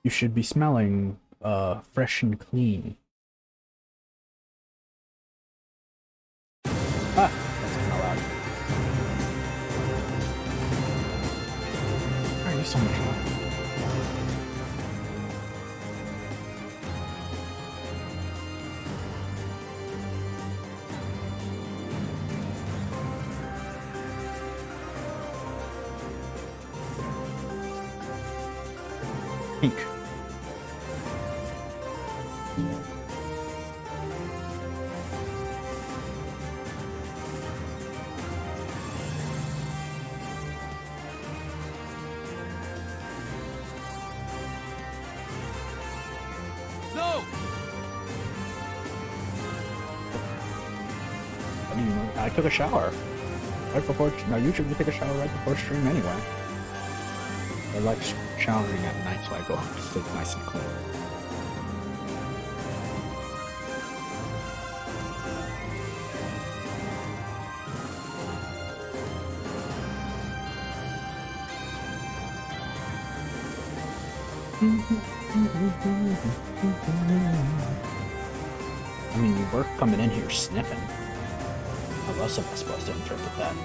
You should be smelling fresh and clean. Ah, that's kind of loud. Why are you so much loud? Pink. No! I mean, I took a shower right before. Now usually we take a shower right before stream anyway. I like showering at night, so I go to sleep nice and clean. I mean, you were coming in here sniffing. How else am I supposed to interpret that?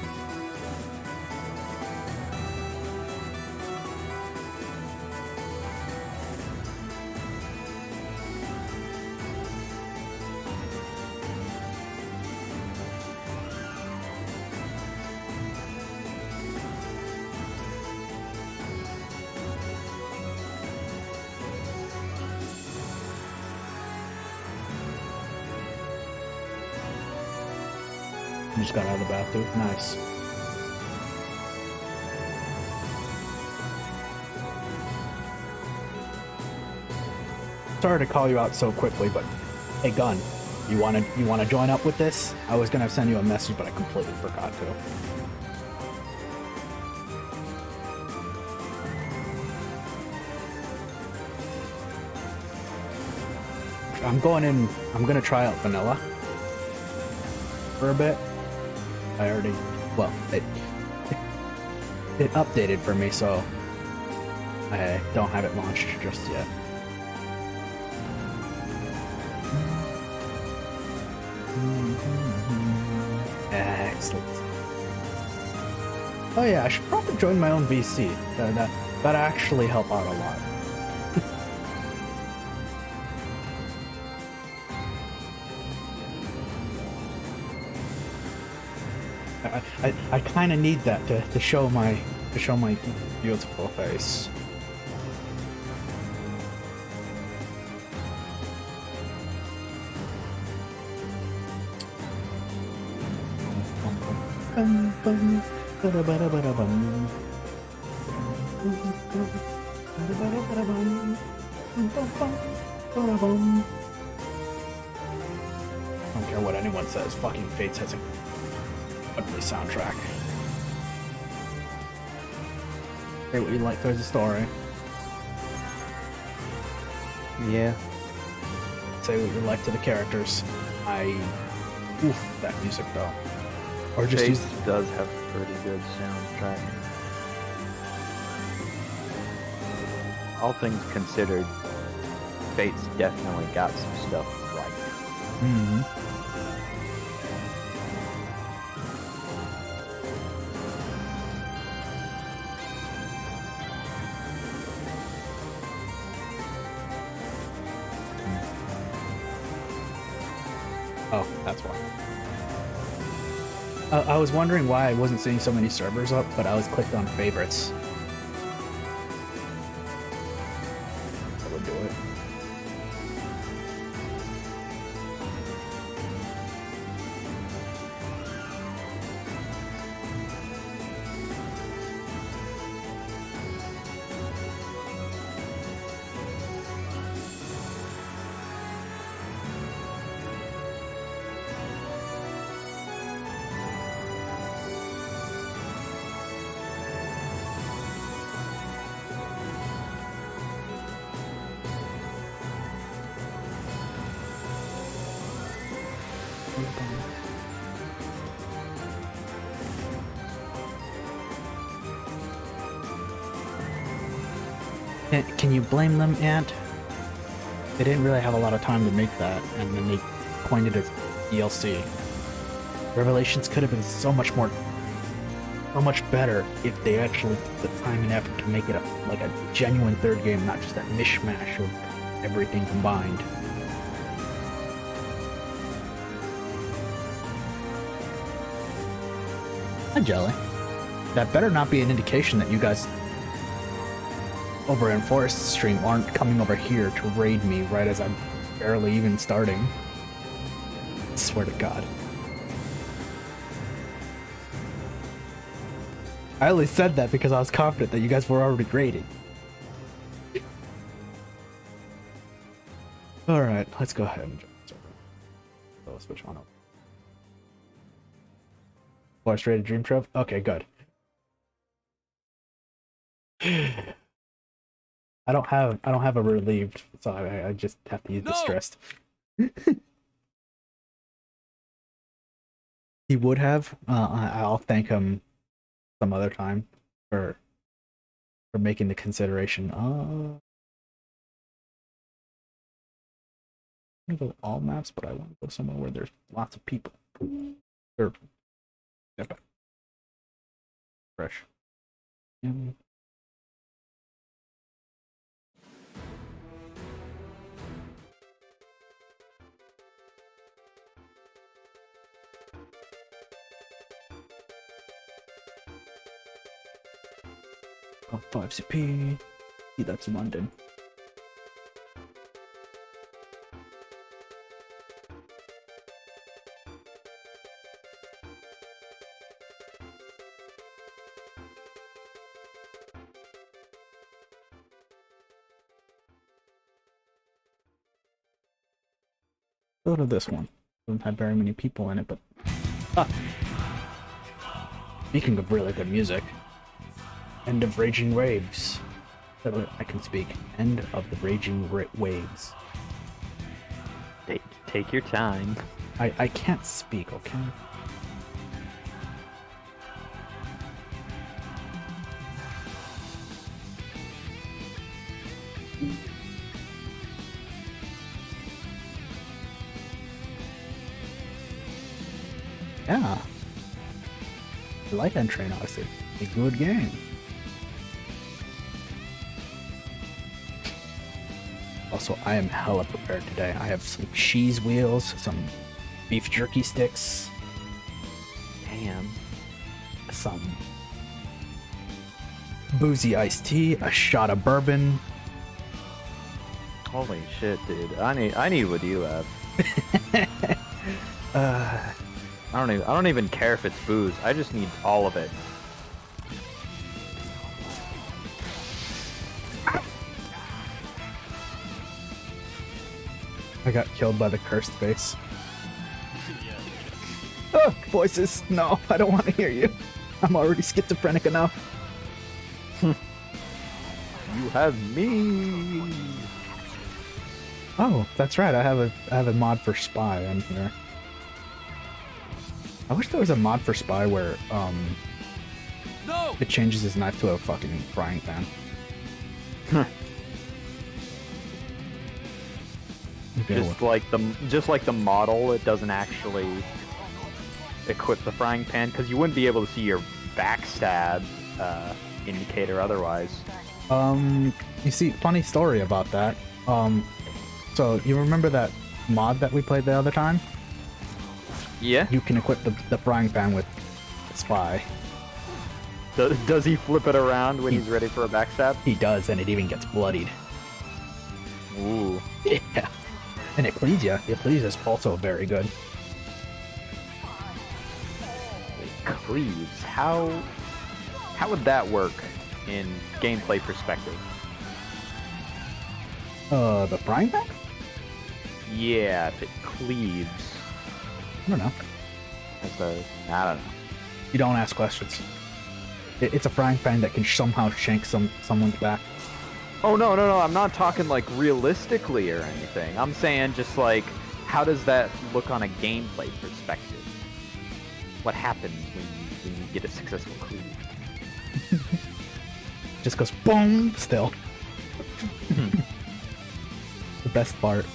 You just got out of the bathroom. Nice. Sorry to call you out so quickly, but hey, Gun, you wanna join up with this? I was gonna send you a message, but I completely forgot to. I'm going in. I'm gonna try out vanilla for a bit. I already, well, it updated for me, so I don't have it launched just yet. Excellent. Oh yeah, I should probably join my own VC. That actually help out a lot. I kind of need that to show my beautiful face. I don't care what anyone says. Fucking Fates has a ugly soundtrack. Say what you like towards the story. Yeah. Say what you like to the characters. Oof, that music though. Or just Fates use. does have a pretty good soundtrack. All things considered, Fates definitely got some stuff right. Mm-hmm. Oh, that's why. I was wondering why I wasn't seeing so many servers up, but I was clicked on favorites. That would do it. Can you blame them, Ant? They didn't really have a lot of time to make that, and then they coined it as DLC. Revelations could have been so much better if they actually took the time and effort to make it like a genuine third game, not just that mishmash of everything combined. Hi, Jelly. That better not be an indication that you guys over in Forest Stream aren't coming over here to raid me right as I'm barely even starting. I swear to God. I only said that because I was confident that you guys were already raiding. Alright, let's go ahead and so switch on up. Forest rated Dream Trove? Okay, good. I don't have a relieved, so I just have to use the stressed. He would have. I'll thank him some other time for making the consideration. I'm gonna go all maps, but I want to go somewhere where there's lots of people. Or fresh. Oh, 5 CP. See, that's London. Go to this one. Doesn't have very many people in it, but speaking of really good music. End of Raging Waves. I can speak. End of the Raging Waves. Take your time. I can't speak, okay? Yeah. I like Entrain Odyssey. A good game. Also, I am hella prepared today. I have some cheese wheels, some beef jerky sticks. Damn. Some boozy iced tea, a shot of bourbon. Holy shit, dude! I need what you have. I don't even care if it's booze. I just need all of it. I got killed by the cursed face. Oh, voices! No, I don't want to hear you. I'm already schizophrenic enough. You have me. Oh, that's right. I have a mod for Spy on here. I wish there was a mod for Spy where No! it changes his knife to a fucking frying pan. Okay, just like the model, it doesn't actually equip the frying pan because you wouldn't be able to see your backstab indicator otherwise. You see, funny story about that. So you remember that mod that we played the other time? Yeah. You can equip the frying pan with Spy. Does he flip it around when he's ready for a backstab? He does, and it even gets bloodied. Ooh. Yeah. And Ecclesia is also very good. Cleaves. How would that work in gameplay perspective? The frying pan? Yeah, if it cleaves. I don't know. I don't know. You don't ask questions. It's a frying pan that can somehow shank someone's back. Oh, no, I'm not talking, like, realistically or anything. I'm saying just, like, how does that look on a gameplay perspective? What happens when you get a successful cleave? Just goes boom, still. The best part.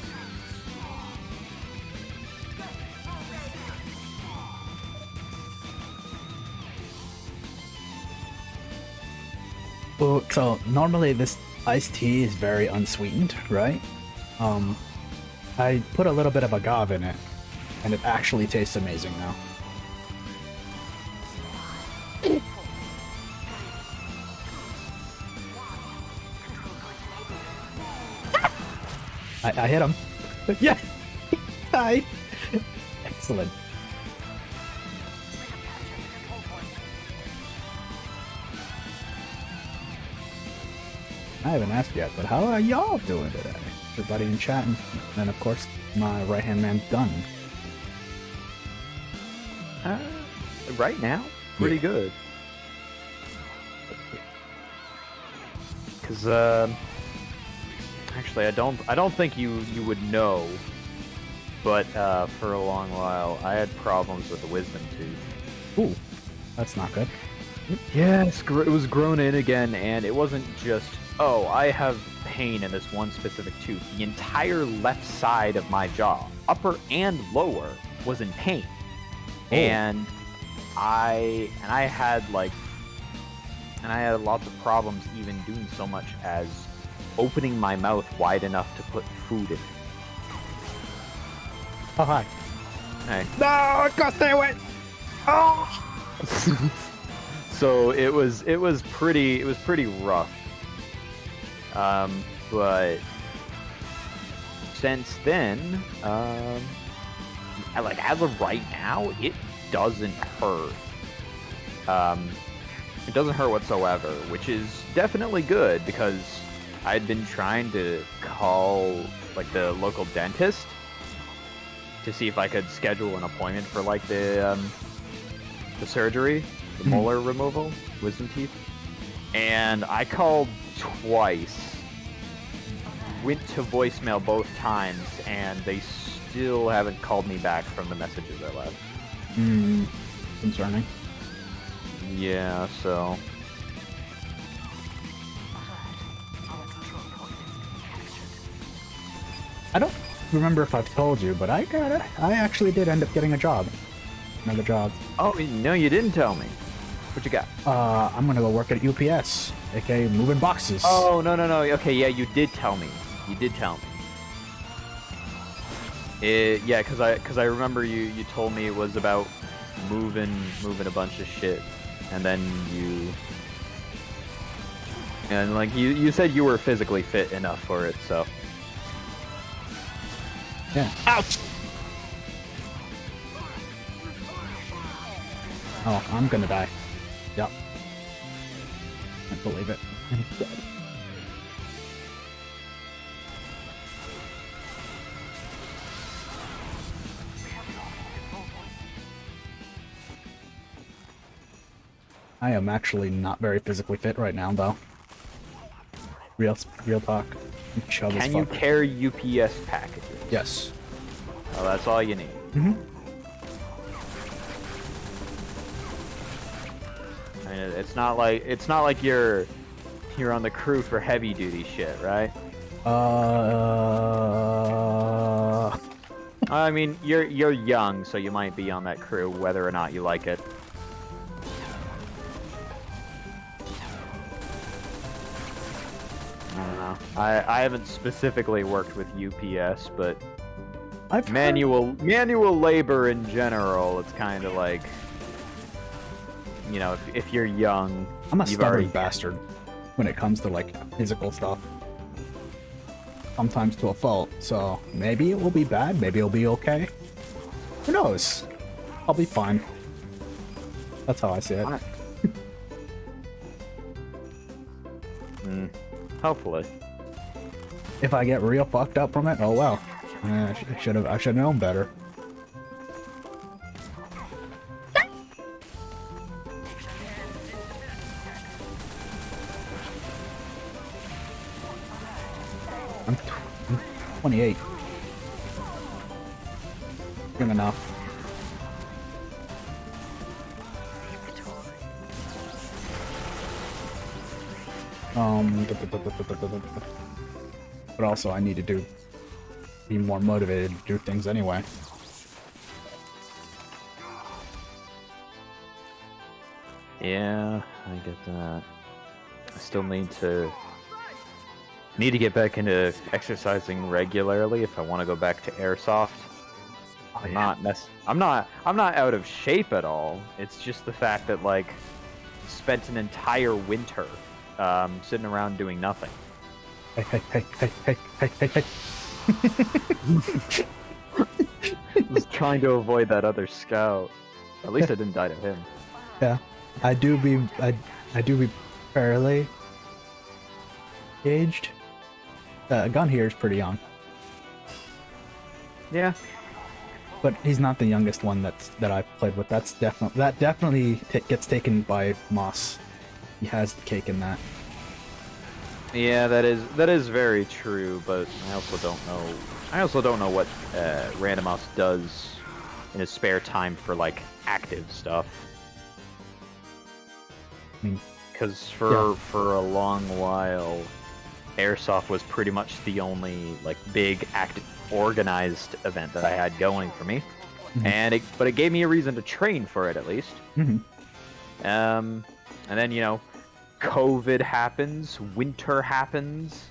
Well, so normally this iced tea is very unsweetened, right? I put a little bit of agave in it, and it actually tastes amazing now. I hit him. Yeah! Hi! Excellent. I haven't asked yet, but how are y'all doing today? Everybody in chat, and then of course my right-hand man Gun. Right now, pretty good. Cause actually, I don't think you would know, but for a long while I had problems with the wisdom tooth. Ooh, that's not good. Yes, it was grown in again, and it wasn't just, oh, I have pain in this one specific tooth. The entire left side of my jaw, upper and lower, was in pain. Oh. And I had lots of problems even doing so much as opening my mouth wide enough to put food in it. Oh, hi. Hey. No, I gotta stay away! Oh! So it was pretty rough. But since then, like as of right now, it doesn't hurt. It doesn't hurt whatsoever, which is definitely good because I'd been trying to call like the local dentist to see if I could schedule an appointment for like the surgery, the molar removal, wisdom teeth. And I called twice, went to voicemail both times, and they still haven't called me back from the messages I left. Concerning. Yeah, so... I don't remember if I've told you, but I actually did end up getting a job. Another job. Oh, no, you didn't tell me. What you got? I'm gonna go work at UPS, aka moving boxes. Oh, no. Okay, yeah, you did tell me. You did tell me. Yeah, because I remember you told me it was about moving a bunch of shit, and then you said you were physically fit enough for it, so. Yeah. Ouch! Oh, I'm gonna die. Yep. Can't believe it. I'm dead. I am actually not very physically fit right now, though. Real talk. Chub as Can you fuck. carry UPS packages? Yes. Oh, that's all you need. Mm-hmm. I mean, it's not like you're on the crew for heavy duty shit, right? I mean, you're young, so you might be on that crew, whether or not you like it. I don't know. I haven't specifically worked with UPS, but I've manual labor in general, it's kind of like, you know, if you're young, I'm a you've stubborn already... bastard when it comes to like physical stuff. Sometimes to a fault, so maybe it will be bad, maybe it'll be okay. Who knows? I'll be fine. That's how I see it. Hopefully. If I get real fucked up from it, oh well. I should have known better. I'm 28. Good enough. But also, I need to be more motivated to do things anyway. Yeah, I get that. I still need to get back into exercising regularly if I want to go back to airsoft. Oh, I'm yeah. I'm not out of shape at all. It's just the fact that like spent an entire winter sitting around doing nothing. Hey, hey, hey, hey, hey, hey, hey, hey. Just trying to avoid that other scout. At least I didn't die to him. Yeah, I do be fairly aged. Gun here is pretty young, Yeah. but he's not the youngest one that I've played with. That definitely gets taken by Moss. He has the cake in that. Yeah, that is very true, but I also don't know what Randomos does in his spare time for like active stuff. I mean, Because for a long while, airsoft was pretty much the only like big active organized event that I had going for me, but it gave me a reason to train for it at least. Mhm. And then COVID happens, winter happens.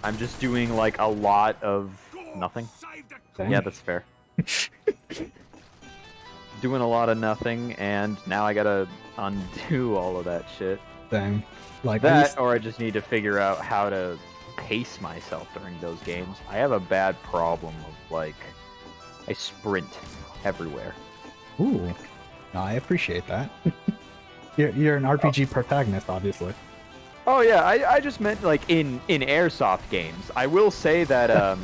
I'm just doing like a lot of nothing. Dang. Yeah, that's fair. Doing a lot of nothing, and now I gotta undo all of that shit. Dang. Like That, or I just need to figure out how to pace myself during those games. I have a bad problem of like, I sprint everywhere. Ooh, no, I appreciate that. You're an RPG protagonist, obviously. Oh yeah, I just meant like in airsoft games. I will say that I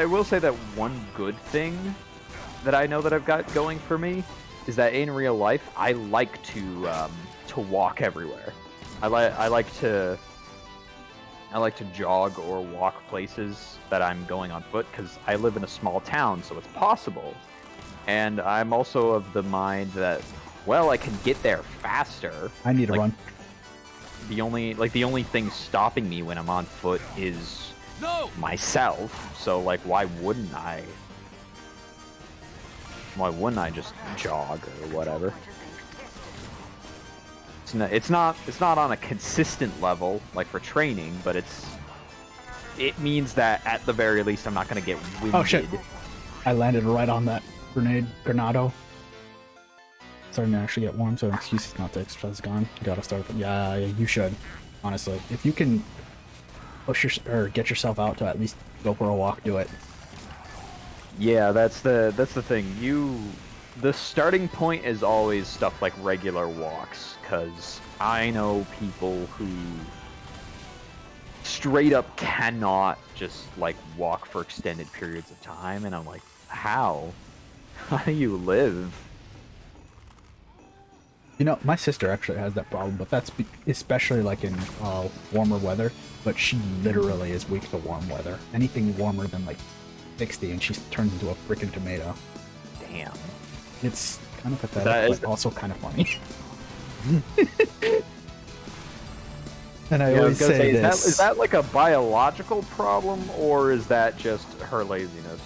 will say that one good thing that I know that I've got going for me is that in real life I like to walk everywhere. I like to jog or walk places that I'm going on foot because I live in a small town, so it's possible. And I'm also of the mind that, well, I can get there faster. I need to run. The only thing stopping me when I'm on foot is myself. So like, why wouldn't I? Why wouldn't I just jog or whatever? It's not on a consistent level like for training, but it means that at the very least I'm not gonna get winded. Oh shit! I landed right on that granado. Starting to actually get warm, so excuses not to exercise gone. You gotta start. Yeah, you should. Honestly, if you can push or get yourself out to at least go for a walk, do it. Yeah, that's the thing. The starting point is always stuff like regular walks, because I know people who straight up cannot just like walk for extended periods of time, and I'm like, how? How do you live? You know, my sister actually has that problem, but that's especially like in warmer weather. But she literally is weak to warm weather. Anything warmer than like 60, and she turns into a freaking tomato. Damn. It's kind of pathetic, but also kind of funny. And I always say this. Is that like a biological problem, or is that just her laziness?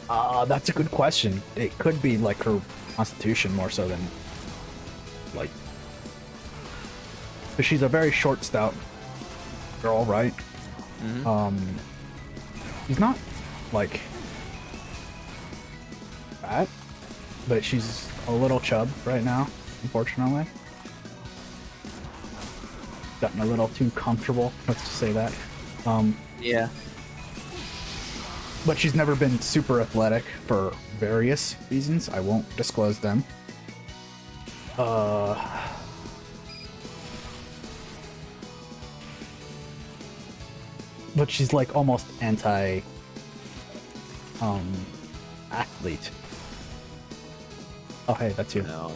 That's a good question. It could be like her constitution more so than like, because she's a very short, stout girl, right? Mm-hmm. She's not like fat, but she's a little chub right now, unfortunately. Gotten a little too comfortable, let's just say that. Yeah. But she's never been super athletic for various reasons. I won't disclose them. But she's like almost anti athlete. Oh hey, that's you. No,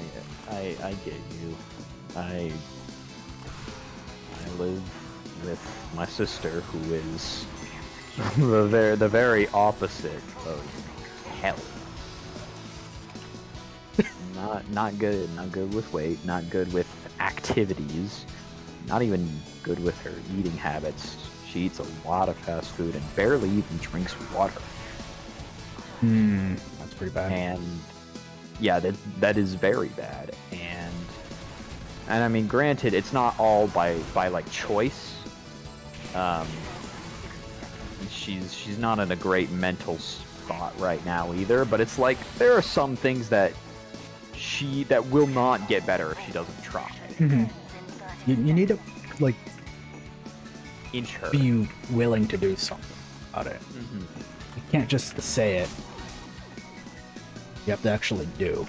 yeah, I get you. I live with my sister, who is the very opposite of health. Not good with weight, not good with activities, not even good with her eating habits. She eats a lot of fast food and barely even drinks water. That's pretty bad. And yeah, that is very bad. And I mean, granted, it's not all by like choice. She's not in a great mental spot right now either. But it's like there are some things that will not get better if she doesn't try. You need to like Inch her. be willing to do something about it. You can't just say it. You have to actually do.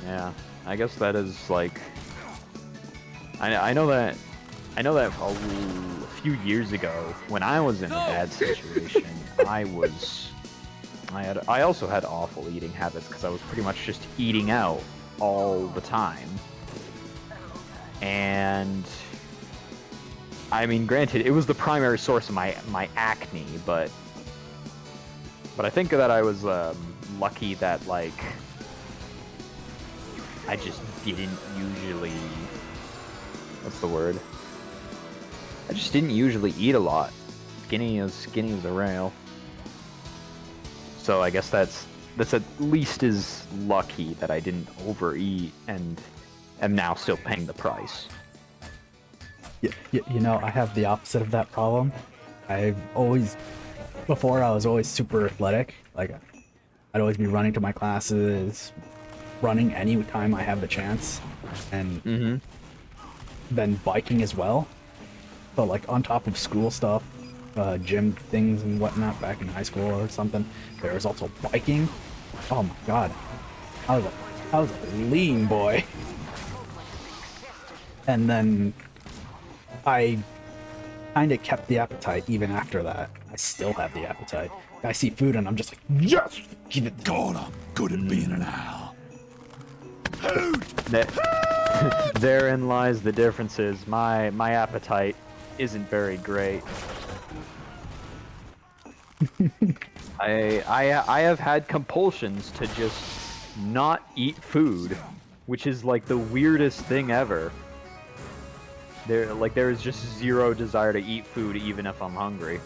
Yeah, I guess that is like. I know that a few years ago when I was in a bad situation, I also had awful eating habits because I was pretty much just eating out all the time. And I mean, granted, it was the primary source of my acne, but I think that I was lucky that like I just didn't usually. What's the word? I just didn't usually eat a lot. Skinny as a rail. So I guess that's at least as lucky that I didn't overeat and am now still paying the price. You know, I have the opposite of that problem. Before I was always super athletic. Like, I'd always be running to my classes, running any time I have the chance, and then biking as well. But like on top of school stuff, gym things and whatnot back in high school or something, there was also biking. Oh my god, I was a lean boy. And then I kind of kept the appetite even after that. I still have the appetite. I see food and I'm just like, yes, give it. God, I'm good at being an owl. Therein lies the differences. My appetite isn't very great. I have had compulsions to just not eat food, which is like the weirdest thing ever. There is just zero desire to eat food even if I'm hungry.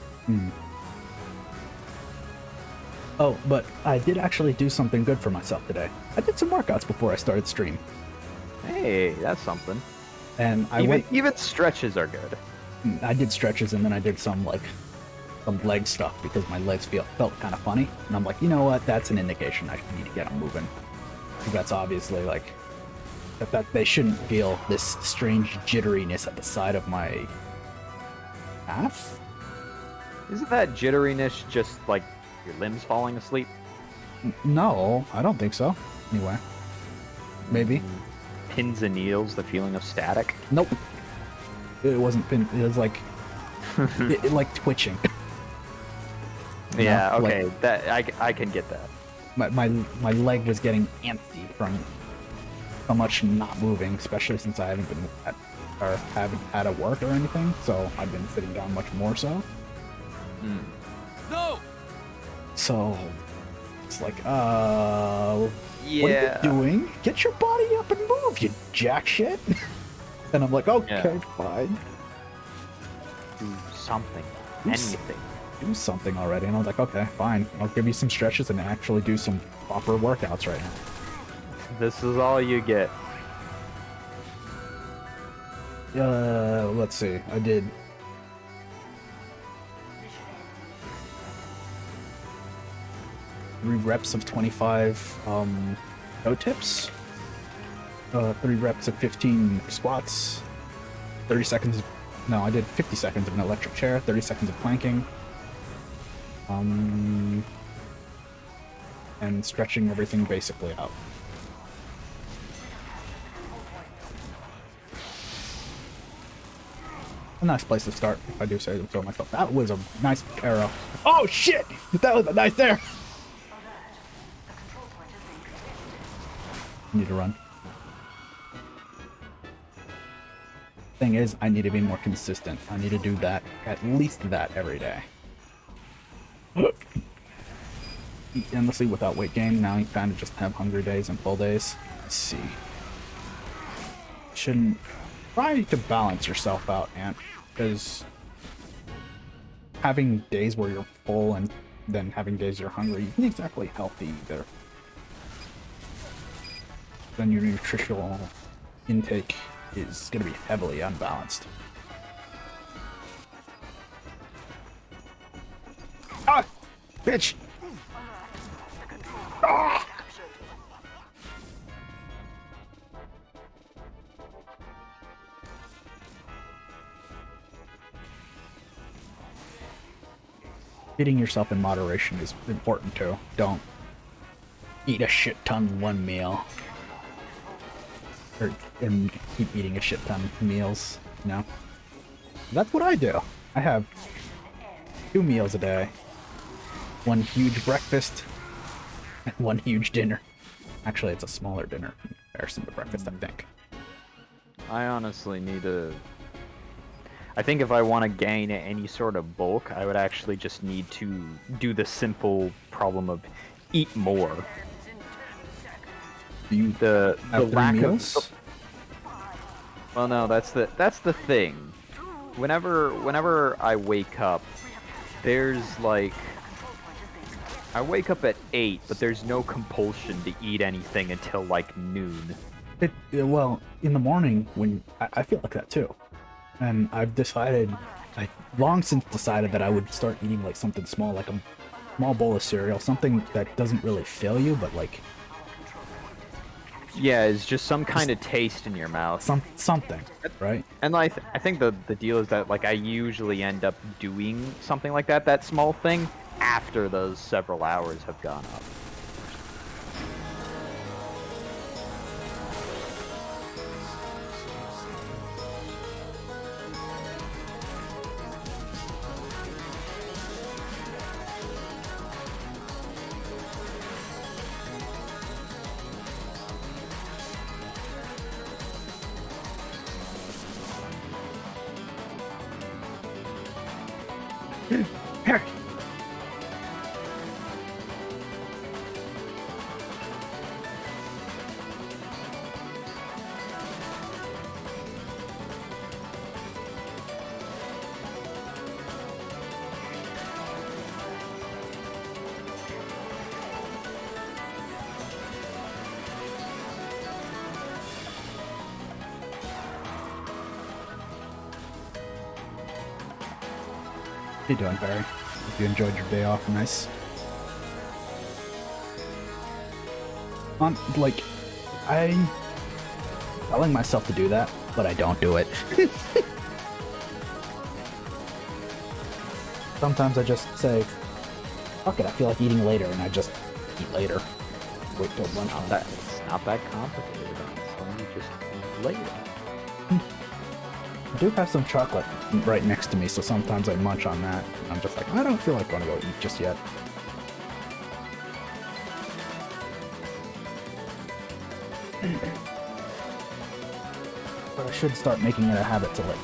Oh, but I did actually do something good for myself today. I did some workouts before I started stream. Hey, that's something. And even stretches are good. I did stretches and then I did some leg stuff because my legs felt kind of funny. And I'm like, you know what? That's an indication I need to get them moving. Because that's obviously like that they shouldn't feel this strange jitteriness at the side of my calf. Isn't that jitteriness just like your limbs falling asleep? No, I don't think so. Anyway, maybe. Pins and needles, the feeling of static? Nope. It wasn't pin. It was like it like twitching. Yeah. know, Okay. like, that I can get that. My leg was getting antsy from so much not moving, especially since I haven't had a work or anything. So I've been sitting down much more so. No! So it's like, what Yeah. are you doing? Get your body up and move, you jack shit. And I'm like, okay, fine. Do something. Do Anything. Do something already. And I was like, okay, fine. I'll give you some stretches and actually do some proper workouts right now. This is all you get. Let's see. I did 3 reps of 25 toe tips, 3 reps of 15 squats, 30 seconds. No, I did 50 seconds of an electric chair, 30 seconds of planking, and stretching everything basically out. A nice place to start, if I do say so myself. That was a nice arrow. Oh shit! That was a nice there. Need to run. Thing is, I need to be more consistent. I need to do that, at least that every day. Eat endlessly without weight gain. Now you kind of just have hungry days and full days. Let's see. Shouldn't try to balance yourself out, Ant, because having days where you're full and then having days you're hungry isn't exactly healthy either. Then your nutritional intake is going to be heavily unbalanced. Ah! Bitch! Ah! Feeding yourself in moderation is important too. Don't eat a shit ton in one meal. And keep eating a shit ton of meals, you know? That's what I do. I have 2 meals a day. 1 huge breakfast and 1 huge dinner. Actually, it's a smaller dinner in comparison to breakfast, I think. I honestly need to... I think if I want to gain any sort of bulk, I would actually just need to do the simple problem of eat more. You the lack meals? of... Well, no, that's the thing. Whenever I wake up, there's like... I wake up at 8, but there's no compulsion to eat anything until like noon. Well, in the morning, when I feel like that too. And I've decided, I long since decided that I would start eating like something small, like a small bowl of cereal, something that doesn't really fill you, but like... Yeah, it's just some kind of taste in your mouth. Something, right? And I think the deal is that like I usually end up doing something like that small thing, after those several hours have gone up. Harry! How you doing, Barry? Hope you enjoyed your day off. Nice. Like, I'm telling myself to do that, but I don't do it. Sometimes I just say, fuck it, I feel like eating later, and I just eat later. Wait till lunchtime. It's not that complicated, honestly. You just eat later. I do have some chocolate right next to me, so sometimes I munch on that. And I'm just like, I don't feel like going to go eat just yet. But I should start making it a habit to like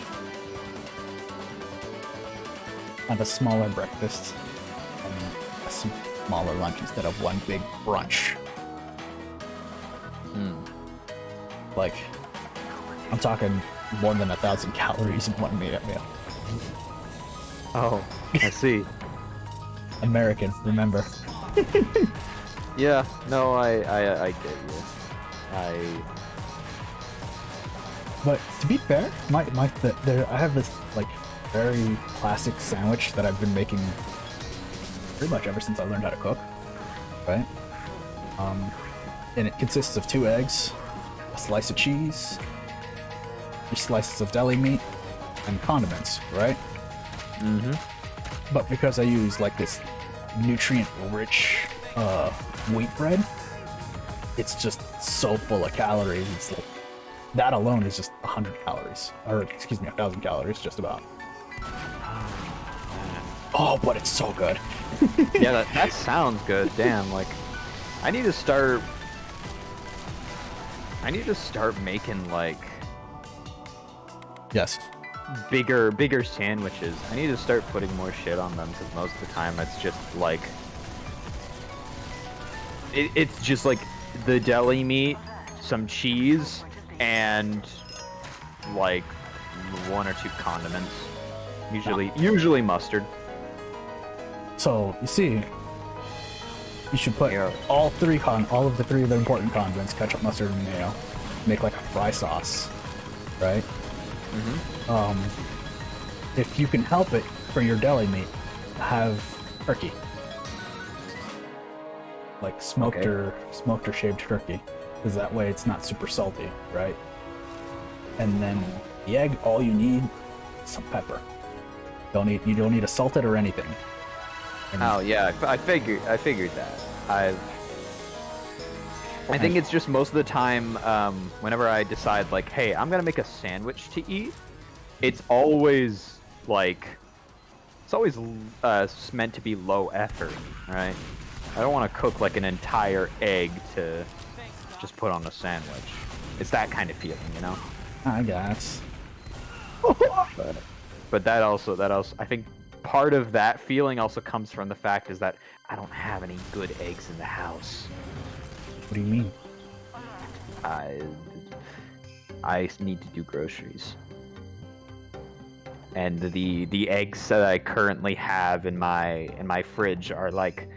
have a smaller breakfast and a smaller lunch instead of one big brunch. Like, I'm talking more than 1,000 calories in one meal. Oh, I see. American, remember. Yeah, no, I get you. But to be fair, I have this like very classic sandwich that I've been making pretty much ever since I learned how to cook, right? And it consists of 2 eggs, a slice of cheese, 3 slices of deli meat, and condiments, right? Mm-hmm. But because I use like this nutrient-rich wheat bread, it's just so full of calories. It's like, that alone is just 100 calories, or excuse me, 1,000 calories, just about. Oh, but it's so good. Yeah, that sounds good. Damn, like, I need to start making like Yes. bigger sandwiches. I need to start putting more shit on them because most of the time it's just like it's just like the deli meat, some cheese, and like 1 or 2 condiments. Usually mustard. So you see, you should put Yeah. all of the three of the important condiments, ketchup, mustard, and mayo. Make like a fry sauce, right? If you can help it for your deli meat, have turkey, like smoked or shaved turkey, because that way it's not super salty, right? And then the egg, all you need is some pepper. You don't need to salt it or anything. And Oh yeah, I figured that. I think it's just most of the time, whenever I decide like, hey, I'm gonna make a sandwich to eat, it's always meant to be low effort, right? I don't want to cook like an entire egg to just put on a sandwich. It's that kind of feeling, you know? I guess. But that also, I think part of that feeling also comes from the fact is that I don't have any good eggs in the house. What do you mean? I need to do groceries. And the eggs that I currently have in my fridge are like,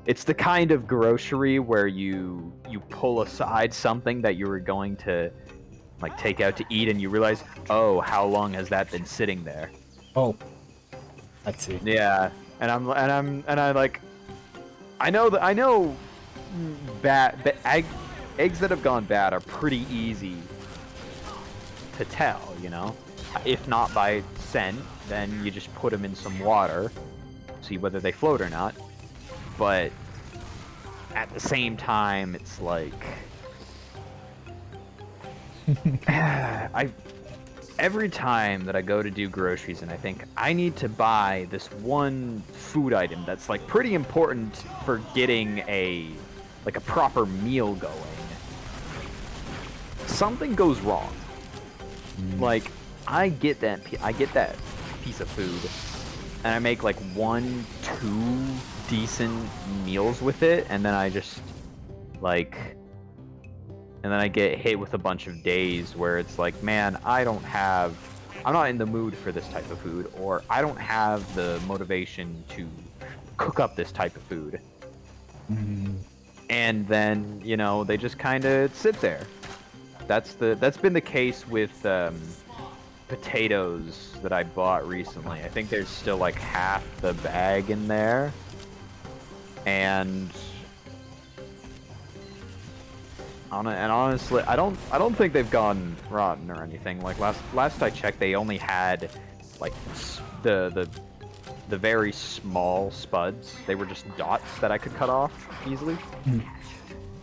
it's the kind of grocery where you pull aside something that you were going to like take out to eat and you realize, oh, how long has that been sitting there? Oh, let's see. Yeah, and I know eggs that have gone bad are pretty easy to tell, you know? If not by scent, then you just put them in some water, see whether they float or not. But at the same time, it's like every time that I go to do groceries and I think I need to buy this one food item that's like pretty important for getting a proper meal going, something goes wrong. Like I get that piece of food and I make like 1-2 decent meals with it, and then I just and then I get hit with a bunch of days where it's like, man, I'm not in the mood for this type of food, or I don't have the motivation to cook up this type of food. And then, you know, they just kind of sit there. That's been the case with potatoes that I bought recently. I think there's still like half the bag in there. And honestly, I don't think they've gone rotten or anything. Like last I checked, they only had like the very small spuds. They were just dots that I could cut off easily.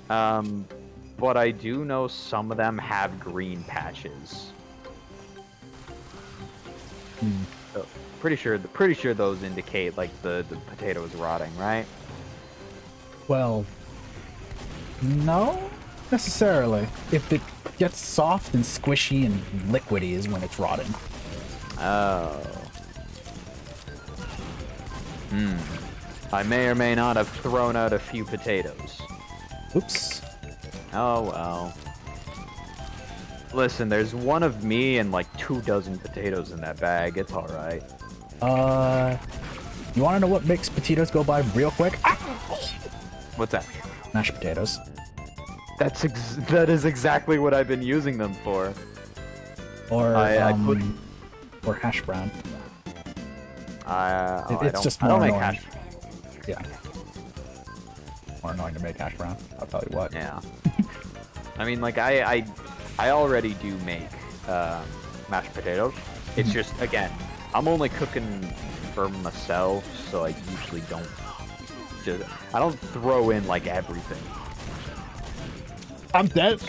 But I do know some of them have green patches. So pretty sure those indicate like the potato is rotting, right? Well, no, necessarily. If it gets soft and squishy and liquidy is when it's rotting. Oh. I may or may not have thrown out a few potatoes. Oops. Oh well. Listen, there's one of me and like 24 potatoes in that bag. It's alright. You wanna know what makes potatoes go by real quick? What's that? Mashed potatoes. That is exactly what I've been using them for. Or, I put... or hash brown. I just don't more make annoying. hash. Yeah. More annoying to make hash brown, I'll tell you what. Yeah. I mean, like, I already do make mashed potatoes. It's just, again, I'm only cooking for myself, so I usually don't I don't throw in, like, everything. I'm dead.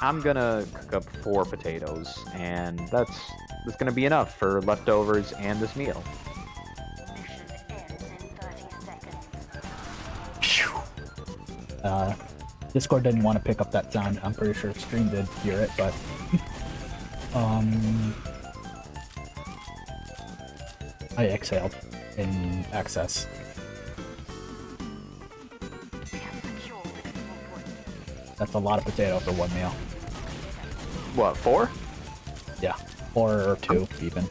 I'm gonna cook up 4 potatoes, and that's gonna be enough for leftovers and this meal. Discord didn't want to pick up that sound. I'm pretty sure stream did hear it, but I exhaled in excess. That's a lot of potato for one meal. What, 4? Yeah, 4 or 2 even.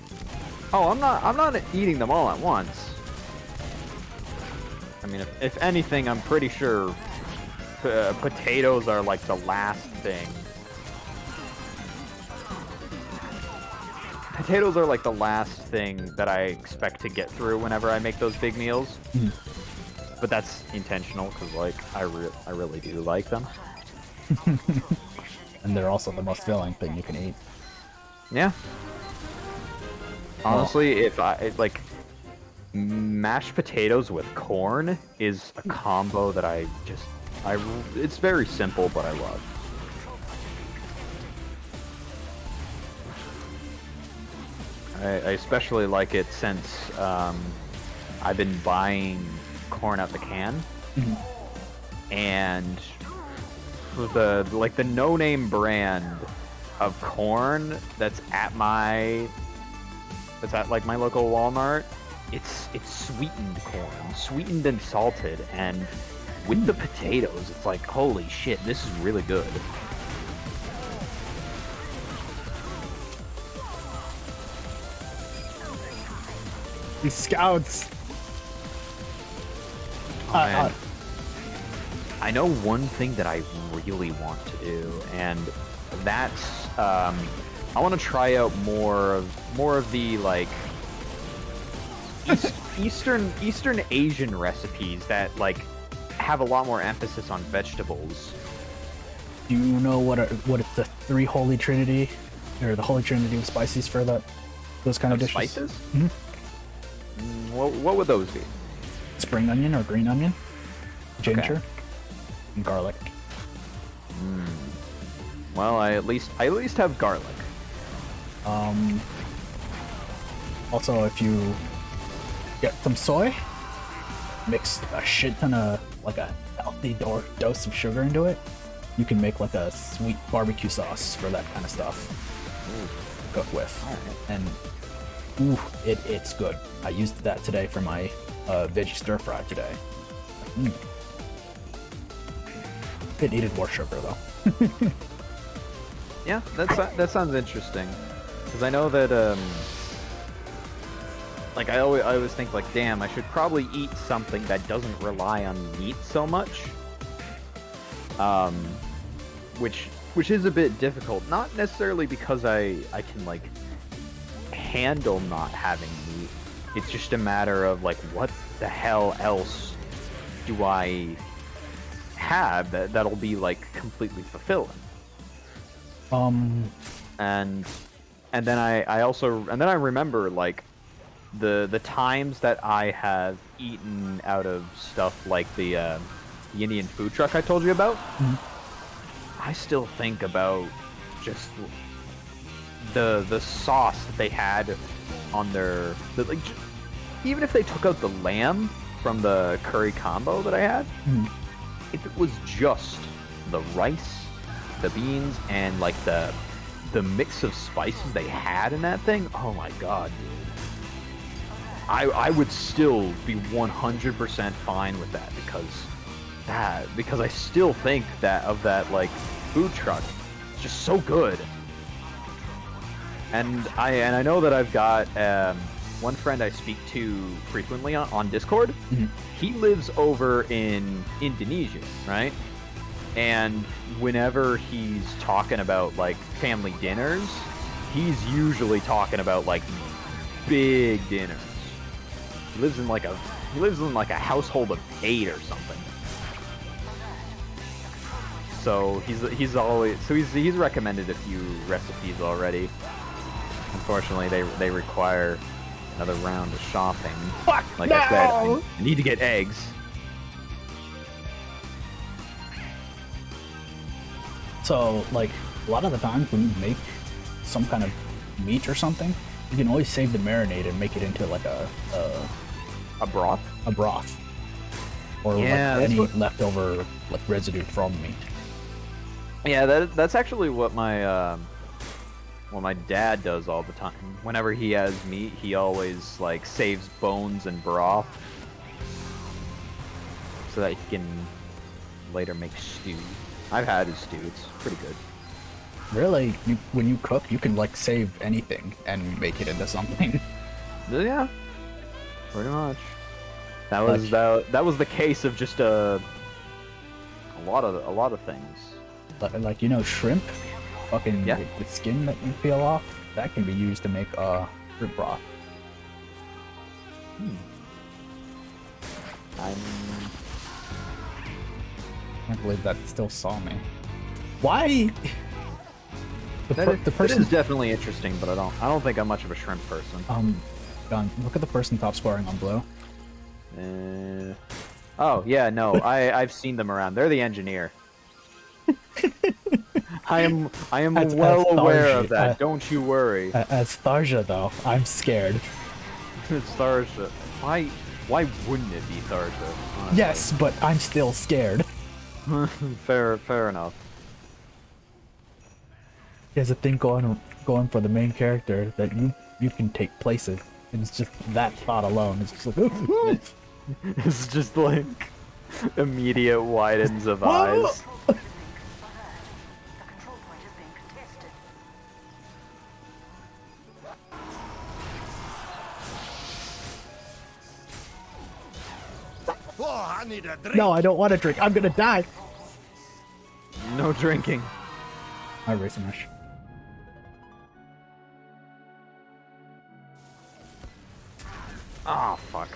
Oh, I'm not eating them all at once. mean, if anything, I'm pretty sure potatoes are like the last thing. Potatoes are like the last thing that I expect to get through whenever I make those big meals. Mm. But that's intentional, because, like, I really do like them. And they're also the most filling thing you can eat. Yeah. Honestly, if like, mashed potatoes with corn is a combo that it's very simple, but I love. I especially like it since I've been buying corn out the can, and the no-name brand of corn that's at my local Walmart, it's sweetened corn, sweetened and salted, and with the potatoes, it's like, holy shit, this is really good. These scouts. Man. I know one thing that I really want to do, and that's I want to try out more of the like Eastern Asian recipes that like have a lot more emphasis on vegetables. Do you know what it's the three holy trinity, or the holy trinity of spices for those kind of dishes? Spices? Mm-hmm. What would those be? Spring onion or green onion, ginger, and garlic. Well, I at least have garlic. Also, if you get some soy, mix a shit ton of like a healthy dose of sugar into it, you can make like a sweet barbecue sauce for that kind of stuff. Cook with, and it's good. I used that today for my veggie stir fry today. It needed more sugar though. Yeah, that sounds interesting, because I know that like I always think like, damn, I should probably eat something that doesn't rely on meat so much. Which is a bit difficult, not necessarily because I can like handle not having meat. It's just a matter of like, what the hell else do I have that'll be like completely fulfilling? And then I remember like the times that I have eaten out of stuff like the Indian food truck I told you about. I still think about just the sauce that they had on their like, even if they took out the lamb from the curry combo that I had, if it was just the rice, the beans, and like the mix of spices they had in that thing, oh my god, dude. I would still be 100% fine with that, because I still think of that like food truck. It's just so good. And I know that I've got one friend I speak to frequently on Discord. He lives over in Indonesia, right? And whenever he's talking about like family dinners, he's usually talking about like big dinners. He lives in like a household of 8 or something. So he's recommended a few recipes already. Unfortunately, they require another round of shopping. Fuck like no! I said, I need to get eggs. So, like, a lot of the times when you make some kind of meat or something, you can always save the marinade and make it into like a broth. A broth. Or Yeah, like any leftover like residue from meat. Yeah, that's actually what my dad does all the time. Whenever he has meat, he always like saves bones and broth so that he can later make stew. I've had his stew; it's pretty good. Really, when you cook, you can like save anything and make it into something. Yeah, pretty much. That was the case of just a lot of things. Like, you know, shrimp, fucking Yeah. the skin that you peel off, that can be used to make shrimp broth. I'm I can't believe that still saw me. Why? The That person. is definitely interesting, but I don't think I'm much of a shrimp person. Gun, look at the person top scoring on blue. Oh yeah, no, I've seen them around. They're the engineer. I am well aware of that. Don't you worry. As Tharja though, I'm scared. It's Tharja. Why wouldn't it be Tharja? Honestly? Yes, but I'm still scared. fair enough. He has a thing going for the main character that you can take places, and it's just that thought alone. It's just like It's just like immediate widens of eyes. Oh, I need a drink. No, I don't want to drink. I'm gonna die. No drinking. I racing rush. Ah, fuck.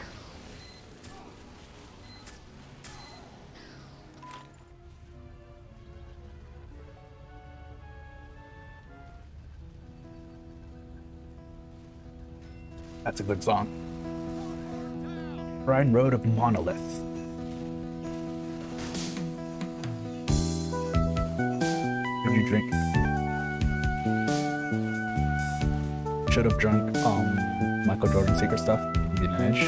That's a good song. Shrine Road of Monolith. Did you drink? Should have drunk Michael Jordan secret stuff. The edge.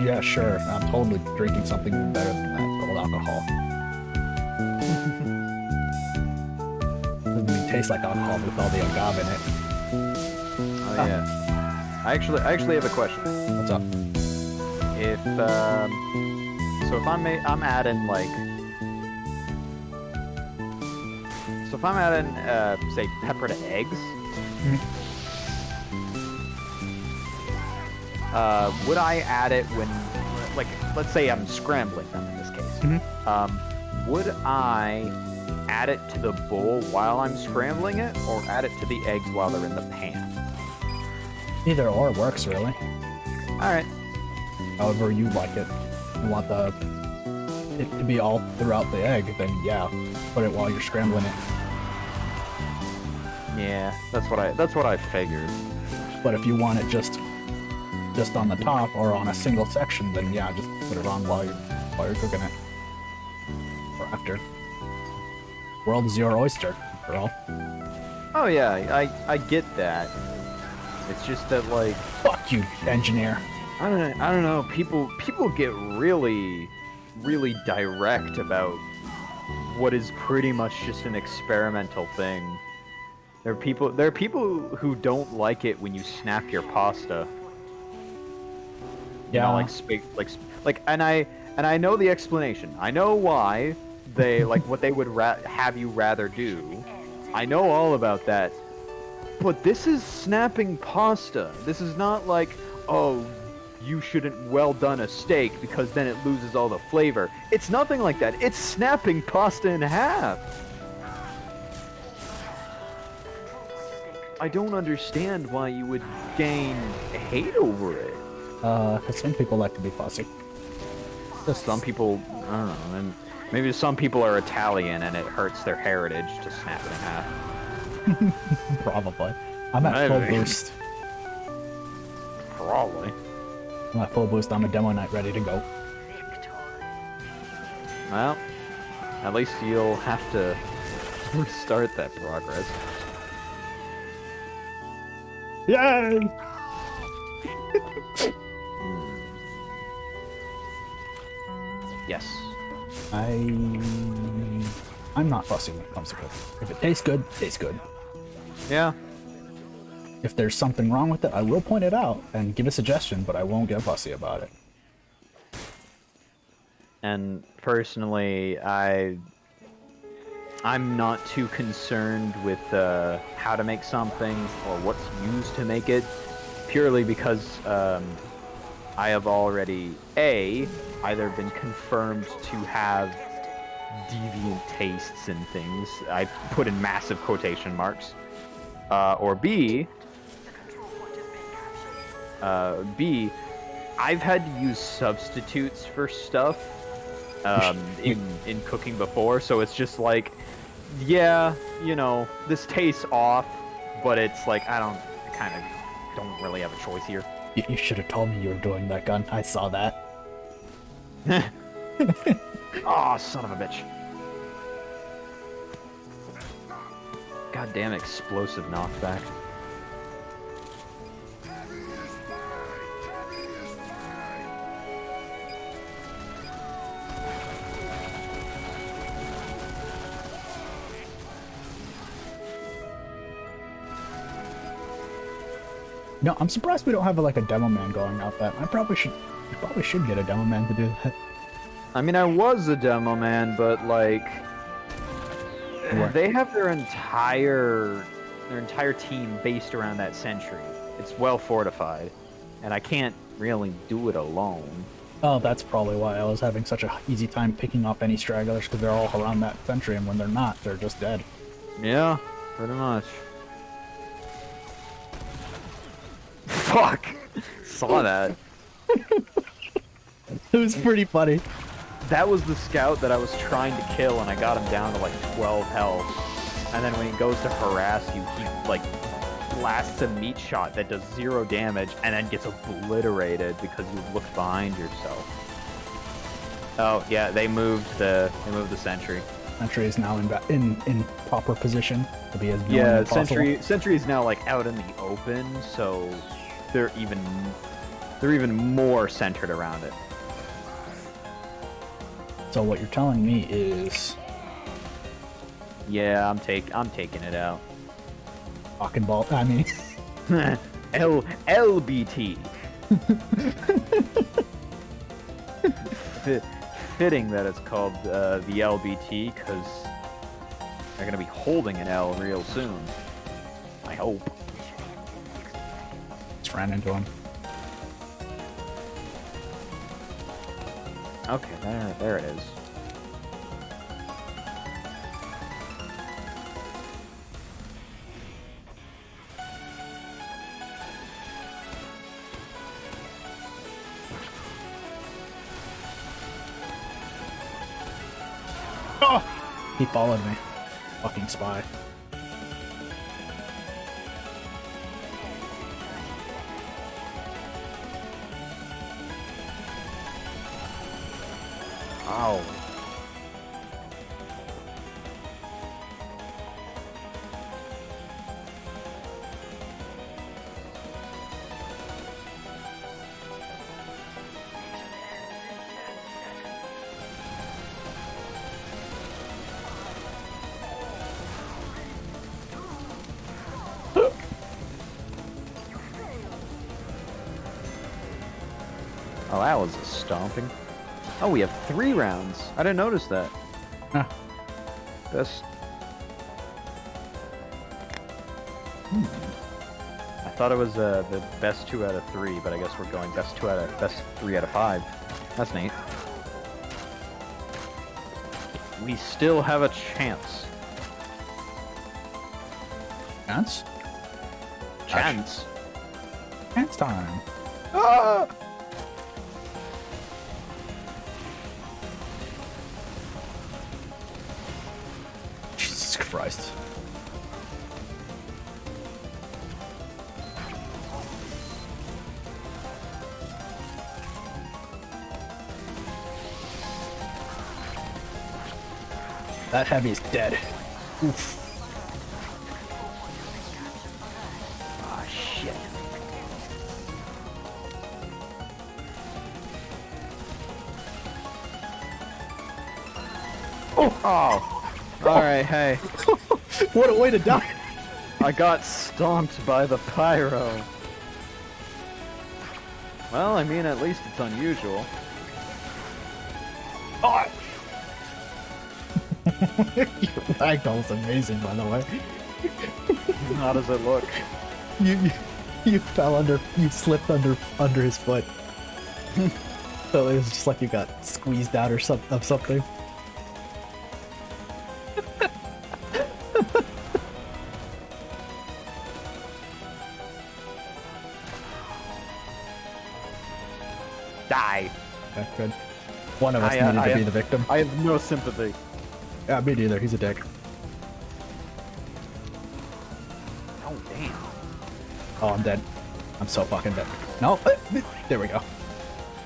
Yeah, sure. I'm totally drinking something better than that, but with alcohol. Doesn't even taste like alcohol with all the agave in it. Oh yeah. I actually have a question. What's up? If so if I'm adding like, so if I'm adding say pepper to eggs, would I add it when, like, let's say I'm scrambling them in this case, would I add it to the bowl while I'm scrambling it, or add it to the eggs while they're in the pan? Either or works, really. Alright. However you like it. You want it to be all throughout the egg, then yeah, put it while you're scrambling it. Yeah, that's what I figured. But if you want it just on the top or on a single section, then yeah, just put it on while you're cooking it. Or after. World is your oyster, after all. Oh yeah, I get that. It's just that, like, Fuck you, engineer. I don't know. People get really direct about what is pretty much just an experimental thing. There are people who don't like it when you snap your pasta. You know, and I know the explanation. I know why they like what they would have you rather do. I know all about that. But this is snapping pasta. This is not like, oh, you shouldn't well done a steak because then it loses all the flavor. It's nothing like that. It's snapping pasta in half. I don't understand why you would gain hate over it. Cause some people like to be fussy. Just some people, I don't know, and maybe some people are Italian and it hurts their heritage to snap it in half. Probably. I'm at full boost. Probably. I'm at full boost. I'm a demo knight ready to go. Well, at least you'll have to restart that progress. Yay! Yes. I'm not fussy when it comes to cooking. If it tastes good, it tastes good. Yeah. If there's something wrong with it, I will point it out and give a suggestion, but I won't get fussy about it. And personally, I'm not too concerned with how to make something or what's used to make it, purely because I have already either been confirmed to have deviant tastes in things. I put in massive quotation marks. Or B, I've had to use substitutes for stuff in cooking before, so it's just like, yeah, you know, this tastes off, but it's like I kind of don't really have a choice here. You should have told me you were doing that gun. I saw that. Oh, son of a bitch. Goddamn explosive knockback. No, I'm surprised we don't have like a demo man going out that. I probably should get a demo man to do that. I mean, I was a demo man, but like, What? they have their entire team based around that sentry. It's well fortified, and I can't really do it alone. Oh, that's probably why I was having such a easy time picking off any stragglers, because they're all around that sentry, and when they're not, they're just dead. Yeah, pretty much. Fuck! Saw that. It was pretty funny. That was the scout that I was trying to kill, and I got him down to like 12 health. And then when he goes to harass you, he like blasts a meat shot that does 0 damage, and then gets obliterated because you looked behind yourself. Oh yeah, they moved the sentry. Sentry is now in proper position to be as known Yeah, as possible. sentry is now like out in the open, so they're even more centered around it. So what you're telling me is, Yeah, I'm taking it out. fucking ball. I mean, LBT. Fitting that it's called the LBT, because they're gonna be holding an L real soon. I hope. just ran into him. Okay, there it is. Oh! He followed me. Fucking spy. Ow. Oh, that was a stomping. Oh, we have 3 rounds. I didn't notice that. Huh. Best. I thought it was the best 2 out of 3, but I guess we're going best 3 out of 5. That's neat. We still have a chance. Chance? Chance. Chance time. Ah! Jesus Christ. That heavy's dead. Oof. Oh shit. Oh. Alright, hey. What a way to die! I got stomped by the pyro. Well, I mean, at least it's unusual. Oh! Your ragdoll's amazing, by the way. How does it look? You fell under, you slipped under his foot. So it was just like you got squeezed out or of something. Die. Okay, good. One of us needed to be the victim. I have no sympathy. Yeah, me neither. He's a dick. Oh, damn. Oh, I'm dead. I'm so fucking dead. No, there we go.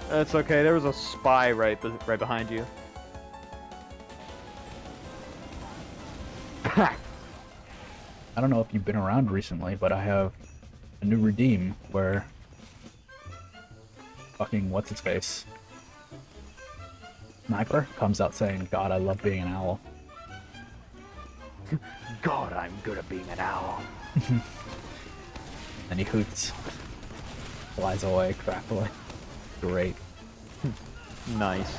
That's okay. There was a spy right behind you. I don't know if you've been around recently, but I have a new redeem where fucking what's his face Sniper comes out saying, "God, I love being an owl." God, I'm good at being an owl. And he hoots, flies away, crackling. Great. Nice.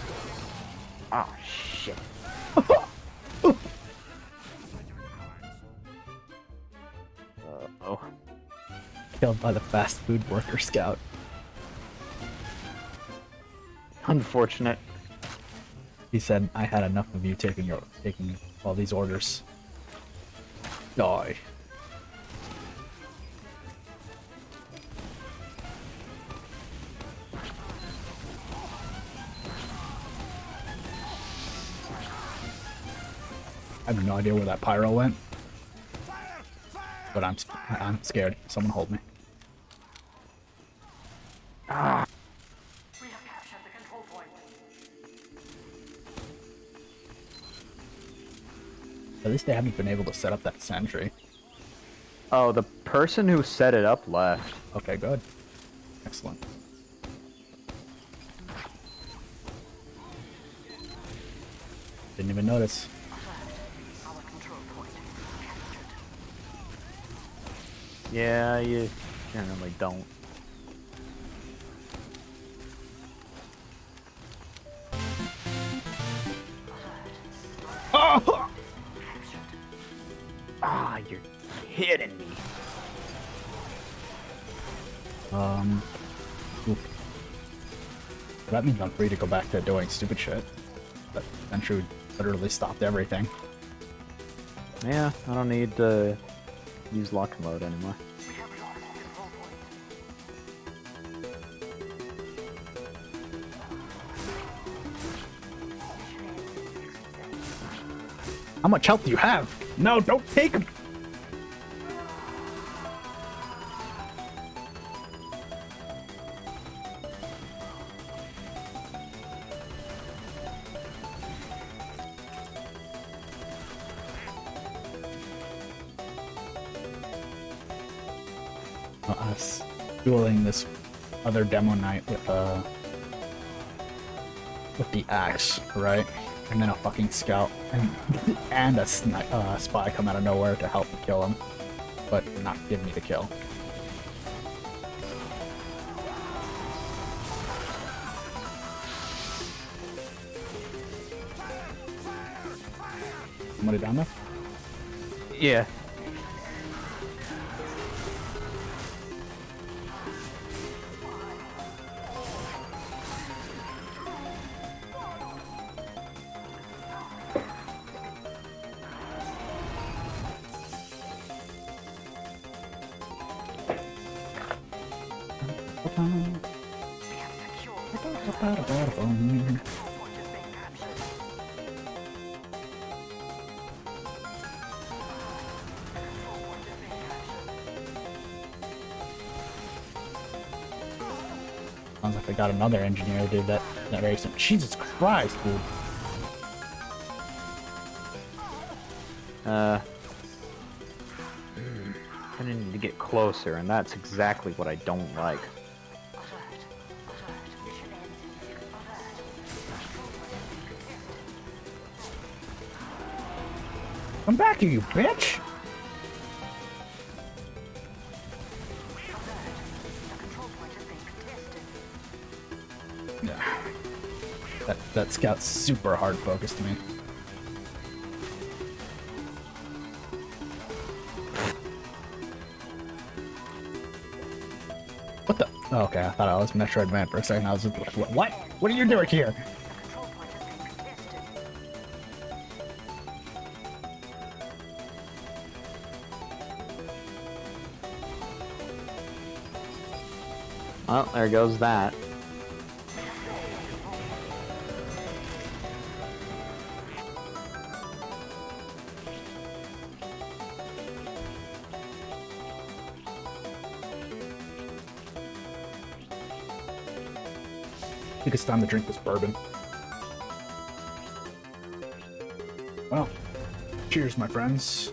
Oh shit. Oh. Killed by the fast food worker scout. Unfortunate. He said, "I had enough of you taking all these orders." Die. I have no idea where that pyro went, but I'm scared. Someone hold me. Ah. We have captured the control point. At least they haven't been able to set up that sentry. Oh, the person who set it up left. Okay, good. Excellent. Didn't even notice. Our control point captured. Yeah, you generally don't. Oh! Ah, you're kidding me. Oof. That means I'm free to go back to doing stupid shit. That sentry literally stopped everything. Yeah, I don't need to use lock mode anymore. We have lost the control point. How much health do you have? No, don't take him! Us dueling this other demo night with the axe, right? And then a fucking scout and a spy come out of nowhere to help me kill him, but not give me the kill. Somebody down there? Yeah. We have secured the control point has been captured. Sounds like I got another engineer to do that very soon. Jesus Christ, dude. I need to get closer, and that's exactly what I don't like. Alert. Alert. Mission ended. Alert. Control point has been contested. Come back here, you bitch! The control point has been contested. Yeah. That scout's super hard focused me. What the? Oh, okay, I thought I was Metroid Man for a second. I was just like, what? What are you doing here? Control point has been contested. Well, there goes that. I think it's time to drink this bourbon. Well, cheers, my friends.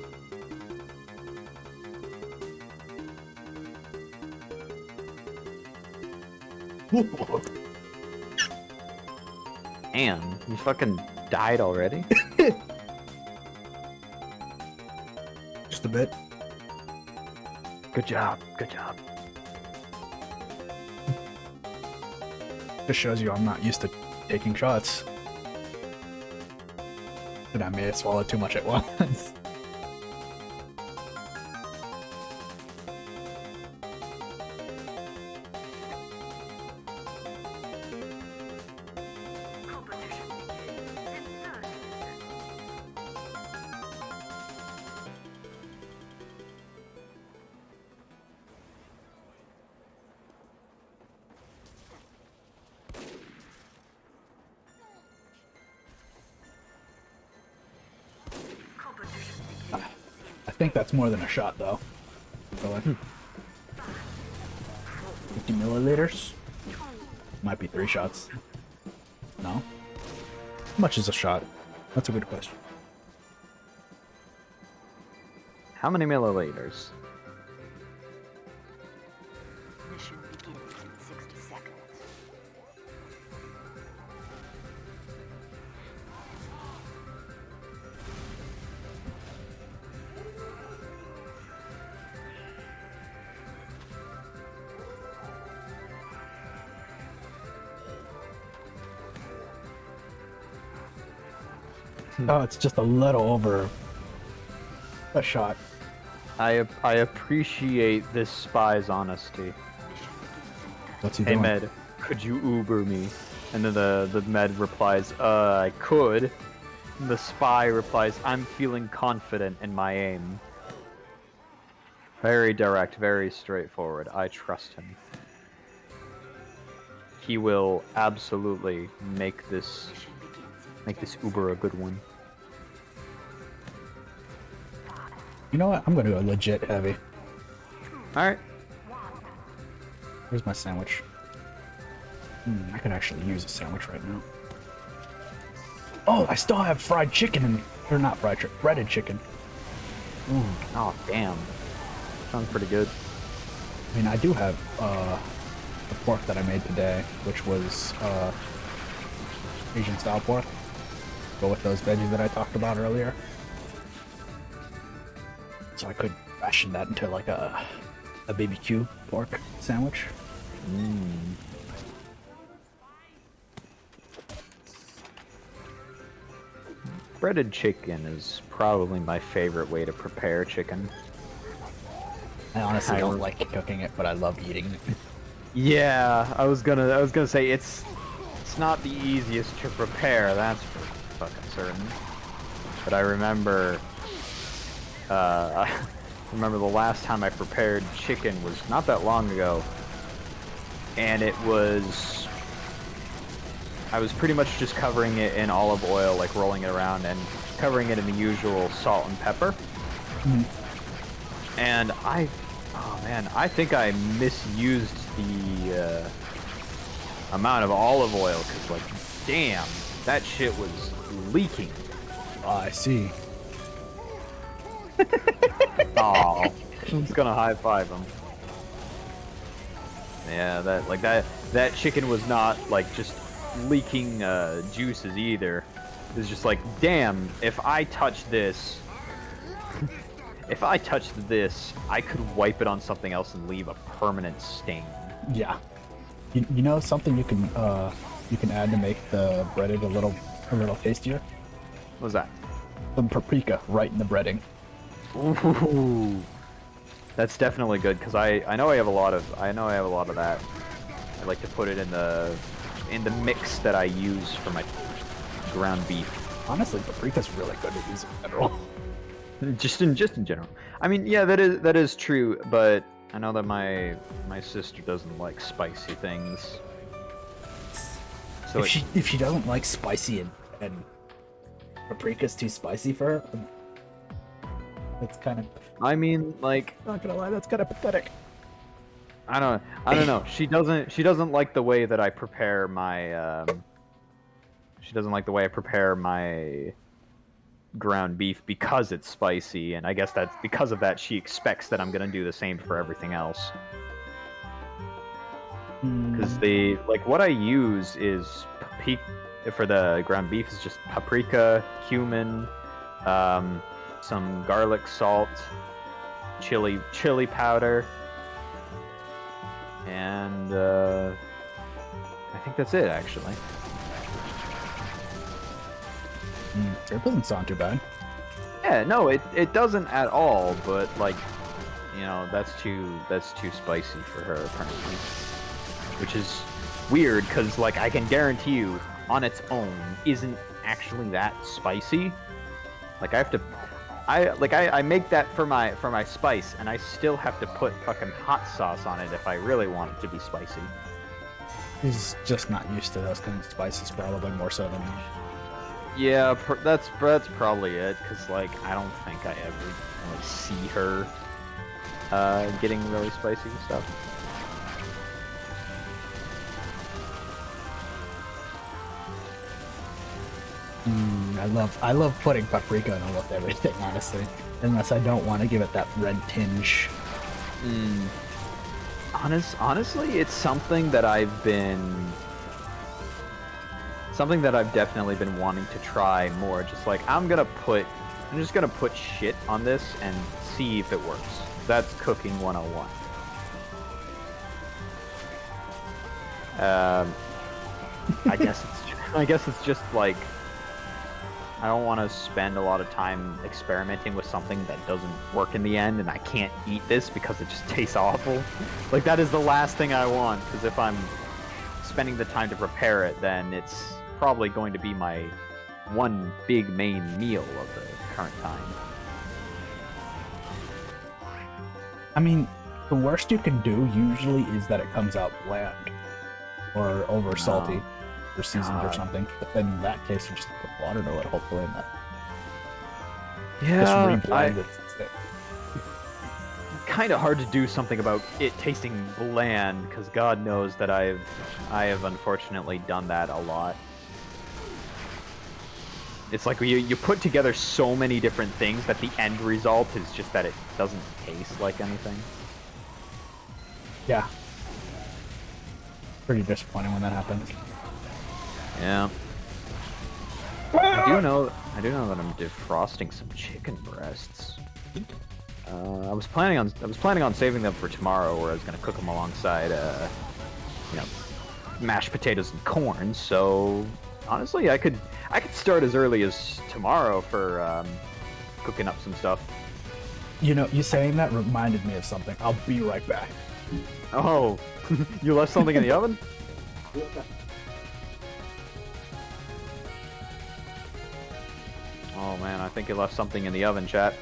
Damn, you fucking died already? Just a bit. Good job, good job. Just shows you I'm not used to taking shots. And I may have swallowed too much at once. Competition begins in 30 seconds. Competition begins. I think that's more than a shot, though. So, 50 milliliters? Might be 3 shots. No? How much is a shot? That's a good question. How many milliliters? Mission begins in 60 seconds. Oh, it's just a little over a shot. I appreciate this spy's honesty. What's he Hey doing? Med, could you Uber me? And then the Med replies, I could. And the spy replies, I'm feeling confident in my aim. Very direct, very straightforward. I trust him. He will absolutely make this Mission begins in Uber a good one. You know what? I'm gonna go legit heavy. Alright. Here's my sandwich. I could actually use a sandwich right now. Oh, I still have fried chicken in, or not fried chicken, breaded chicken. Oh, damn. Sounds pretty good. I mean, I do have the pork that I made today, which was Asian style pork. Go with those veggies that I talked about earlier. So I could fashion that into like a BBQ pork sandwich. Breaded chicken is probably my favorite way to prepare chicken. I honestly don't like cooking it, but I love eating it. Yeah, I was gonna say it's not the easiest to prepare, that's for fucking certain. But I remember I remember the last time I prepared chicken was not that long ago. And it was I was pretty much just covering it in olive oil, like rolling it around and covering it in the usual salt and pepper. And oh man, I think I misused the amount of olive oil, because like, damn, that shit was leaking. Oh, I see. Oh, I'm just gonna high five him. Yeah, that chicken was not like just leaking juices either. It was just like, damn, if I touch this, if I touched this, I could wipe it on something else and leave a permanent stain. Yeah. You know something you can add to make the breaded a little tastier? What was that? Some paprika right in the breading. Ooh. That's definitely good because I know I have a lot of that. I like to put it in the mix that I use for my ground beef. Honestly, paprika's really good to use in general. Just in general. I mean, yeah, that is true, but I know that my sister doesn't like spicy things. So If she doesn't like spicy and paprika's too spicy for her, that's kind of, I mean, like, not gonna lie, that's kind of pathetic. I don't know. She doesn't like the way that I prepare my she doesn't like the way I prepare my ground beef because it's spicy, and I guess that's because of that she expects that I'm gonna do the same for everything else. Because what I use is for the ground beef is just paprika, cumin, some garlic salt, chili powder, and I think that's it actually. It doesn't sound too bad. Yeah, no, it doesn't at all, but like, you know, that's too spicy for her apparently. Which is weird, because like I can guarantee you, on its own, isn't actually that spicy. Like I make that for my spice, and I still have to put fucking hot sauce on it if I really want it to be spicy. He's just not used to those kinds of spices, probably more so than me. Yeah, that's probably it, because like I don't think I ever really see her getting really spicy and stuff. I love putting paprika in almost everything, honestly. Unless I don't want to give it that red tinge. Honestly, it's something that I've definitely been wanting to try more. Just like I'm just gonna put shit on this and see if it works. That's cooking 101. I guess it's just like I don't want to spend a lot of time experimenting with something that doesn't work in the end, and I can't eat this because it just tastes awful. Like, that is the last thing I want, because if I'm spending the time to prepare it, then it's probably going to be my one big main meal of the current time. I mean, the worst you can do usually is that it comes out bland or over salty. Or seasoned or something, but then in that case you just put water to it, hopefully, and that just reblend it. Kind of hard to do something about it tasting bland, because God knows that I have unfortunately done that a lot. It's like you put together so many different things that the end result is just that it doesn't taste like anything. Yeah. Pretty disappointing when that happens. Yeah. I do know that I'm defrosting some chicken breasts. I was planning on saving them for tomorrow, where I was gonna cook them alongside, mashed potatoes and corn. So honestly, I could start as early as tomorrow for cooking up some stuff. You know, you saying that reminded me of something. I'll be right back. Oh, you left something in the oven? Oh man, I think you left something in the oven, chat.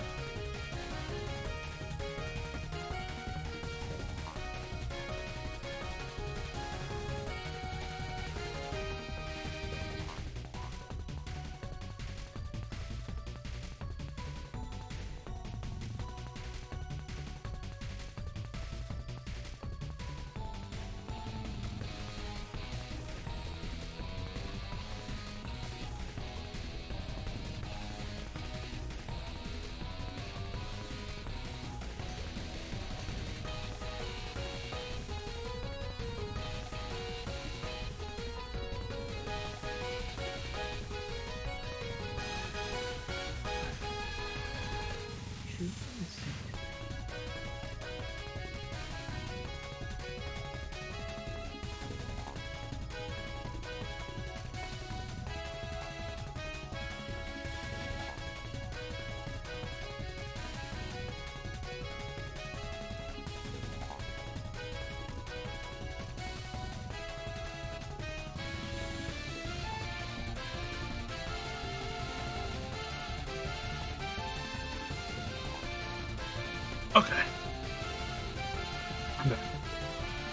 Okay.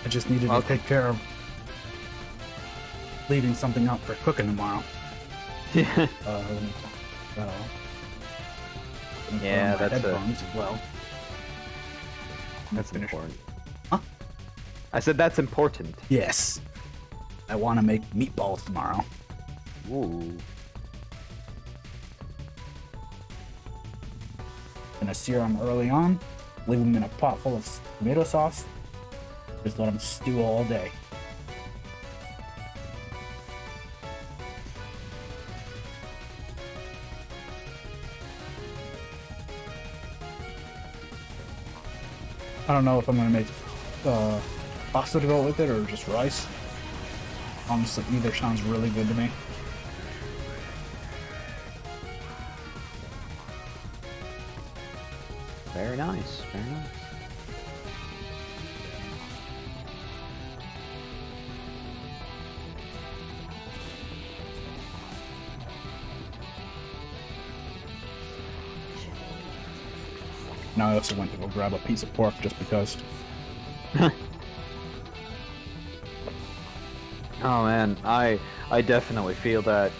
I just needed to take care of leaving something out for cooking tomorrow. Yeah. So, Yeah, my that's a- headphones as well. That's Finish. important. Huh? I said that's important. Yes. I want to make meatballs tomorrow. Ooh. Gonna sear them early on, leave them in a pot full of tomato sauce, just let them stew all day. I don't know if I'm gonna make pasta to go with it or just rice. Honestly, either sounds really good to me. Very nice. Very nice. Now I also went to go grab a piece of pork just because. Oh man, I definitely feel that.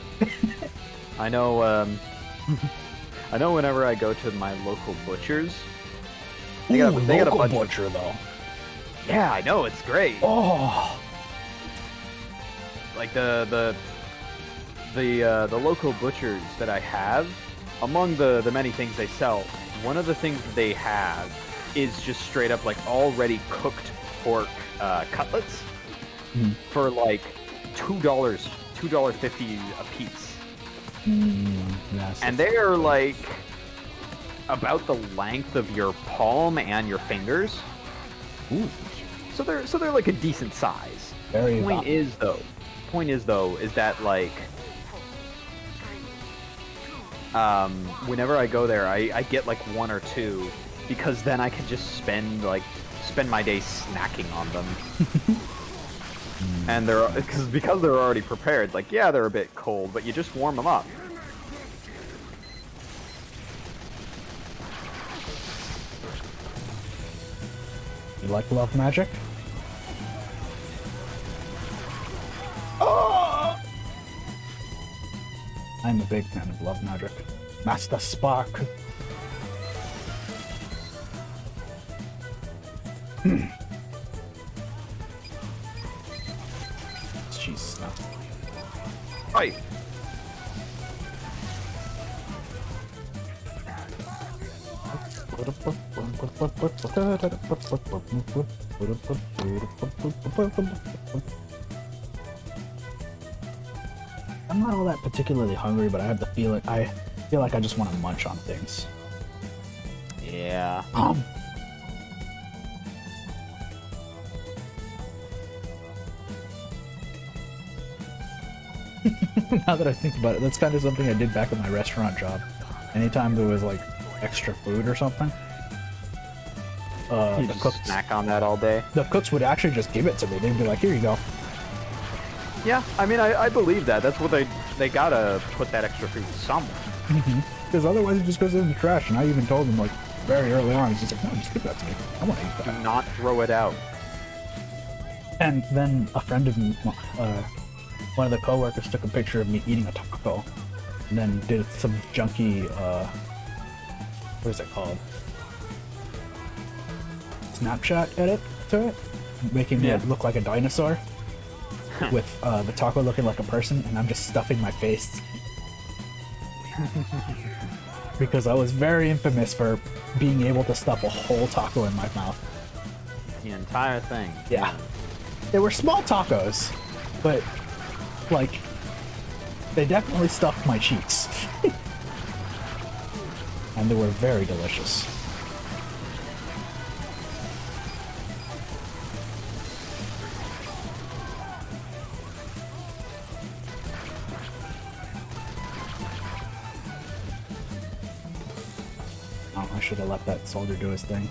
I know I know whenever I go to my local butchers, they got a local bunch of- butcher though. Yeah, I know, it's great. Oh, Like the local butchers that I have, among the many things they sell, one of the things that they have is just straight up like already cooked pork cutlets for like $2.50 a piece. yes. And they are like about the length of your palm and your fingers. Ooh, So they're like a decent size. very Point is though is that like whenever I go there I get like one or two because then I can just spend my day snacking on them. And they're because they're already prepared. Like yeah, they're a bit cold, but you just warm them up. You like love magic? I'm a big fan of love magic. Master Spark. Jeez, no. Right. I'm not all that particularly hungry, but I have the feeling I feel like I just want to munch on things. Yeah. Now that I think about it, that's kind of something I did back at my restaurant job. Anytime there was like extra food or something, You the just cooks snack on that all day. the cooks would actually just give it to me. They'd be like, "Here you go." Yeah, I mean, I believe that. That's what they gotta put that extra food somewhere. Because otherwise it just goes in the trash. And I even told them like very early on, he's just like, "No, just give that to me. I want to eat Do that." not throw it out. And then a friend of me, one of the coworkers, took a picture of me eating a taco, and then did some junky, what is it called? Snapchat edit to it, making me Yeah. look like a dinosaur, with the taco looking like a person, and I'm just stuffing my face. Because I was very infamous for being able to stuff a whole taco in my mouth. The entire thing. Yeah. They were small tacos, but, like, they definitely stuffed my cheeks. And they were very delicious. Oh, I should have let that soldier do his thing.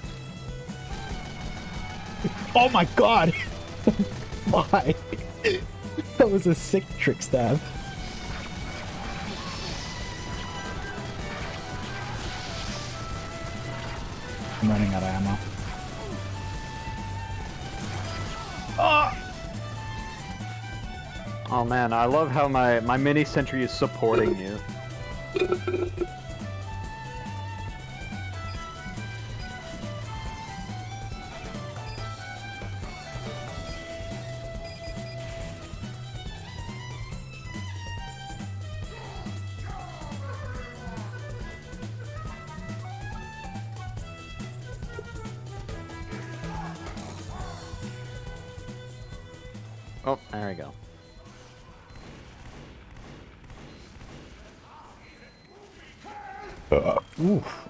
Oh my god! Why? That was a sick trick stab. I'm running out of ammo. Oh man, I love how my mini sentry is supporting you. Oh, there we go. Oof.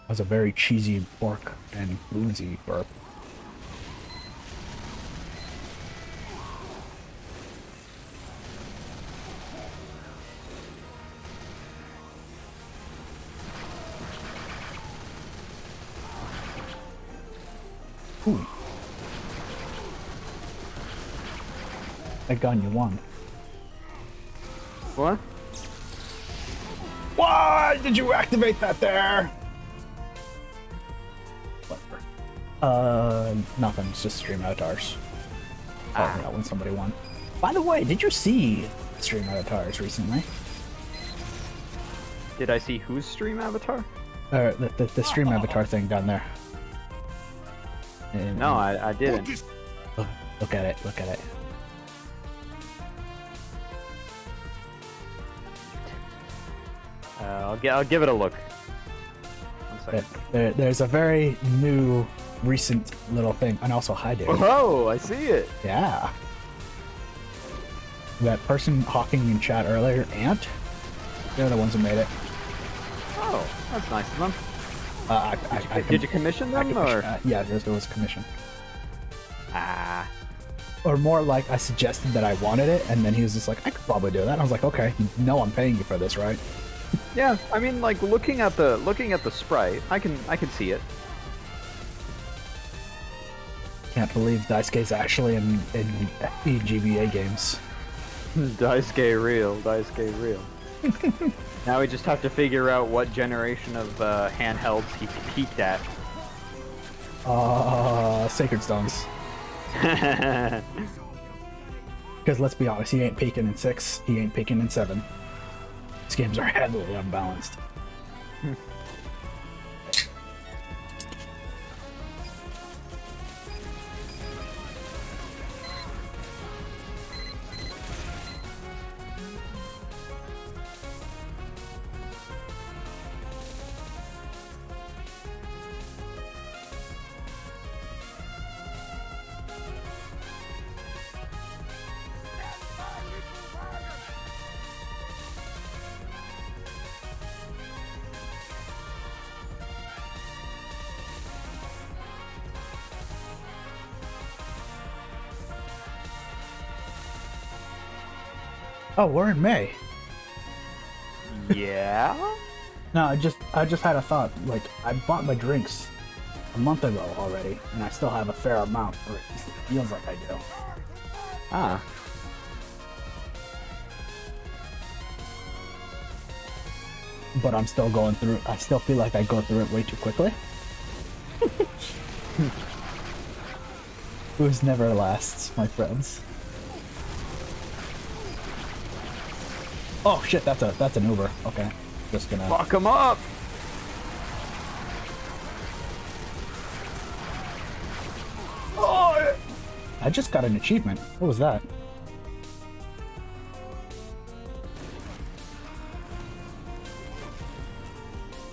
That was a very cheesy pork and boozy burp. Ooh. That gun you won. What? Why did you activate that there? Whatever. Nothing. It's just stream avatars. Finding out when somebody won. By the way, did you see stream avatars recently? Did I see whose stream avatar? The stream avatar thing down there. No, I didn't. Look at it. Look at it. I'll give it a look. 1 second. There's a very new, recent little thing, and also hi, dude. Oh, I see it. Yeah. That person hawking in chat earlier, Ant, they're the ones who made it. Oh, that's nice of them. Did you commission them, or? Yeah, there was a commission. Ah. Or more like I suggested that I wanted it, and then he was just like, I could probably do that. And I was like, okay, you know I'm paying you for this, right? Yeah, I mean, like looking at the sprite, I can see it. Can't believe Daisuke's actually in FPGBA games. Daisuke real. Now we just have to figure out what generation of handhelds he peaked at. Sacred Stones. Because let's be honest, he ain't peaking in 6, he ain't peaking in 7. These games are heavily unbalanced. Oh, we're in May. Yeah. No, I just had a thought. Like, I bought my drinks a month ago already, and I still have a fair amount, or at least it feels like I do. Ah. But I'm still going through. I still feel like I go through it way too quickly. Booze never lasts, my friends. Oh shit, that's an Uber. Okay, just gonna Lock him up. Oh, I just got an achievement. What was that?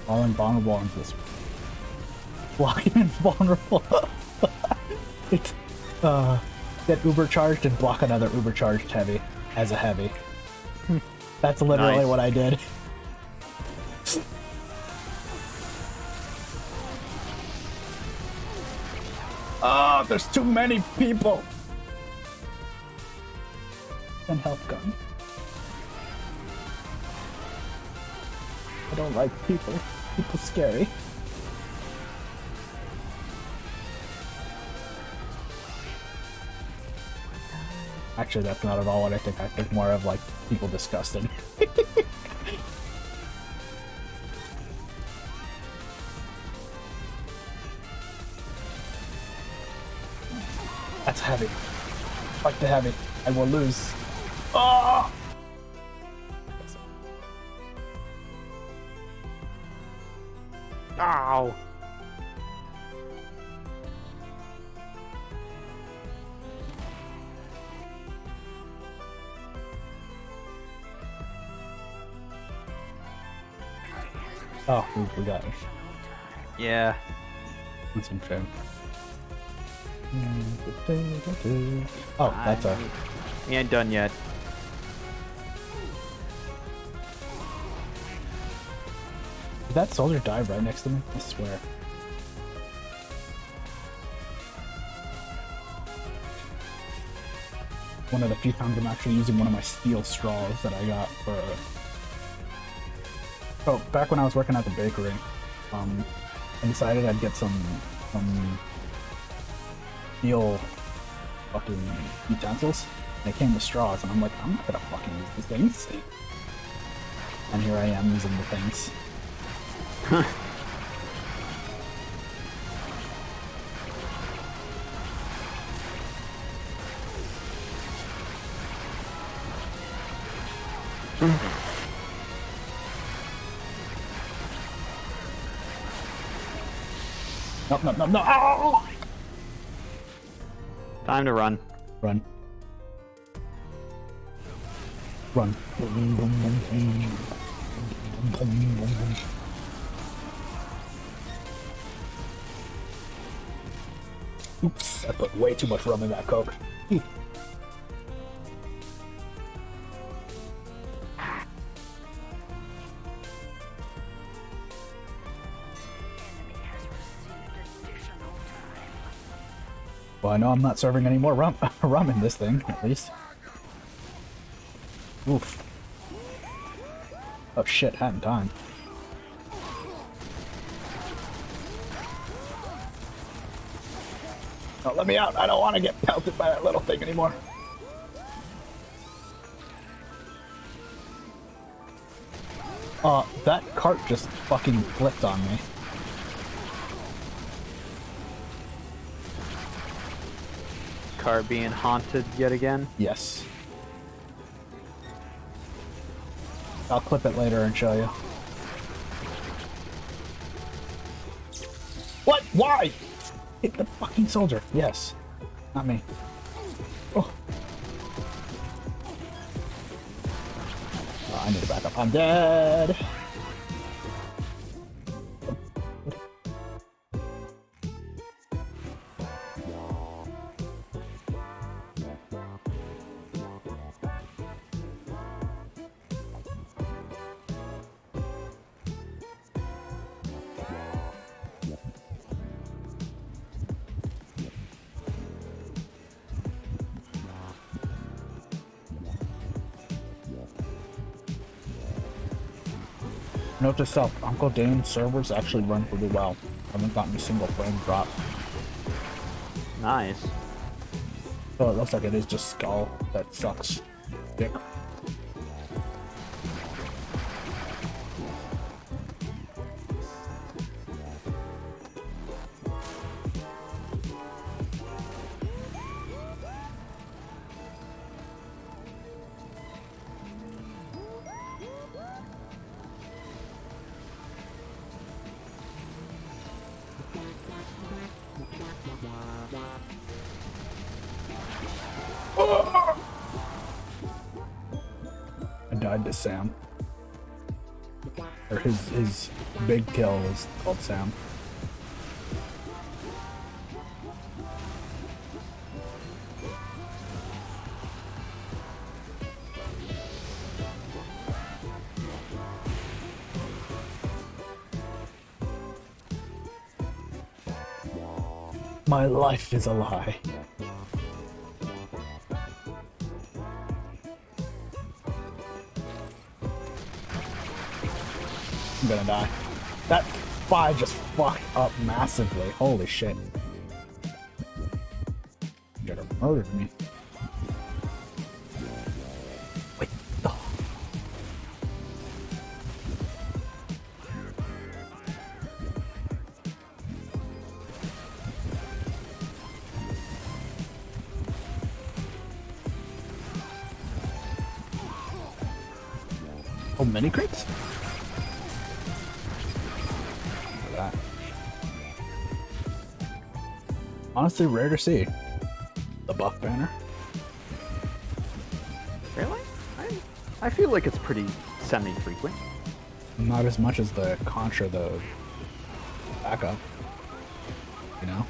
All invulnerable into this. Blocking invulnerable. It's get Uber charged and block another Uber charged heavy as a heavy. That's literally Nice. what I did. Oh, there's too many people. Then help gun. I don't like people. People scary. Actually, that's not at all what I think. I think more of like people disgusting. That's heavy. Fight the heavy. I will lose. Oh! Ow! Oh, we got it. Yeah. That's some shame. Oh, that's a... He ain't done yet. Did that soldier die right next to me? I swear. One of the few times I'm actually using one of my steel straws that I got for... Oh, back when I was working at the bakery, I decided I'd get some steel fucking utensils. They came with straws, and I'm like, I'm not gonna fucking use these things. And here I am using the things. No, no, no, no! Ow! Time to run. Run. Run. Oops, I put way too much rum in that Coke. Well, I know I'm not serving any more rum in this thing, at least. Oof. Oh shit, had in time. Oh, let me out. I don't want to get pelted by that little thing anymore. That cart just fucking flipped on me. Car being haunted yet again. Yes. I'll clip it later and show you. What? Why? Hit the fucking soldier. Yes. Not me. Oh. Oh, I need to back up. I'm dead. Note to self, Uncle Dane's servers actually run pretty well. I haven't gotten a single frame drop. Nice. So it looks like it is just Skull that sucks dick. I died to Sam. Or his big kill was called Sam. My life is a lie. I'm gonna die. That 5 just fucked up massively. Holy shit. You could have murdered me. Wait. Oh. Oh, mini crates? Look at that. Honestly, rare to see. The buff banner. Really? I feel like it's pretty semi-frequent. Not as much as the Contra, the backup. You know?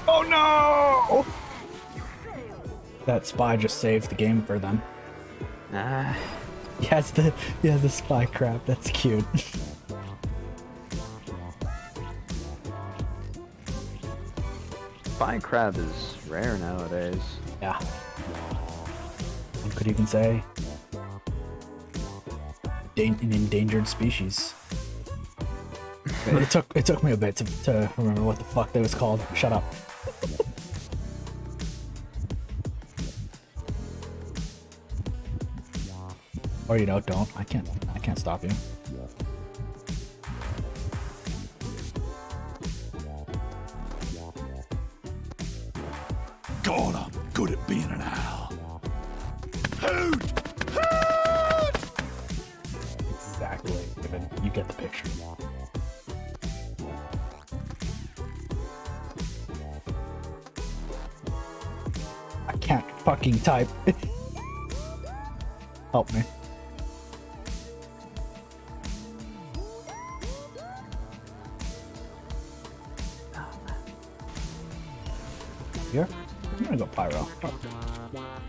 Oh no! That spy just saved the game for them. Ah, He has the spy crap. That's cute. Spy crab is rare nowadays. Yeah. One could even say an endangered species. It took me a bit to remember what the fuck that was called. Shut up. Or you know, don't. I can't stop you. God, I'm good at being an owl. Hoot! Hoot! Exactly. You get the picture. I can't fucking type. Help me. Here? I'm gonna go pyro. Oh.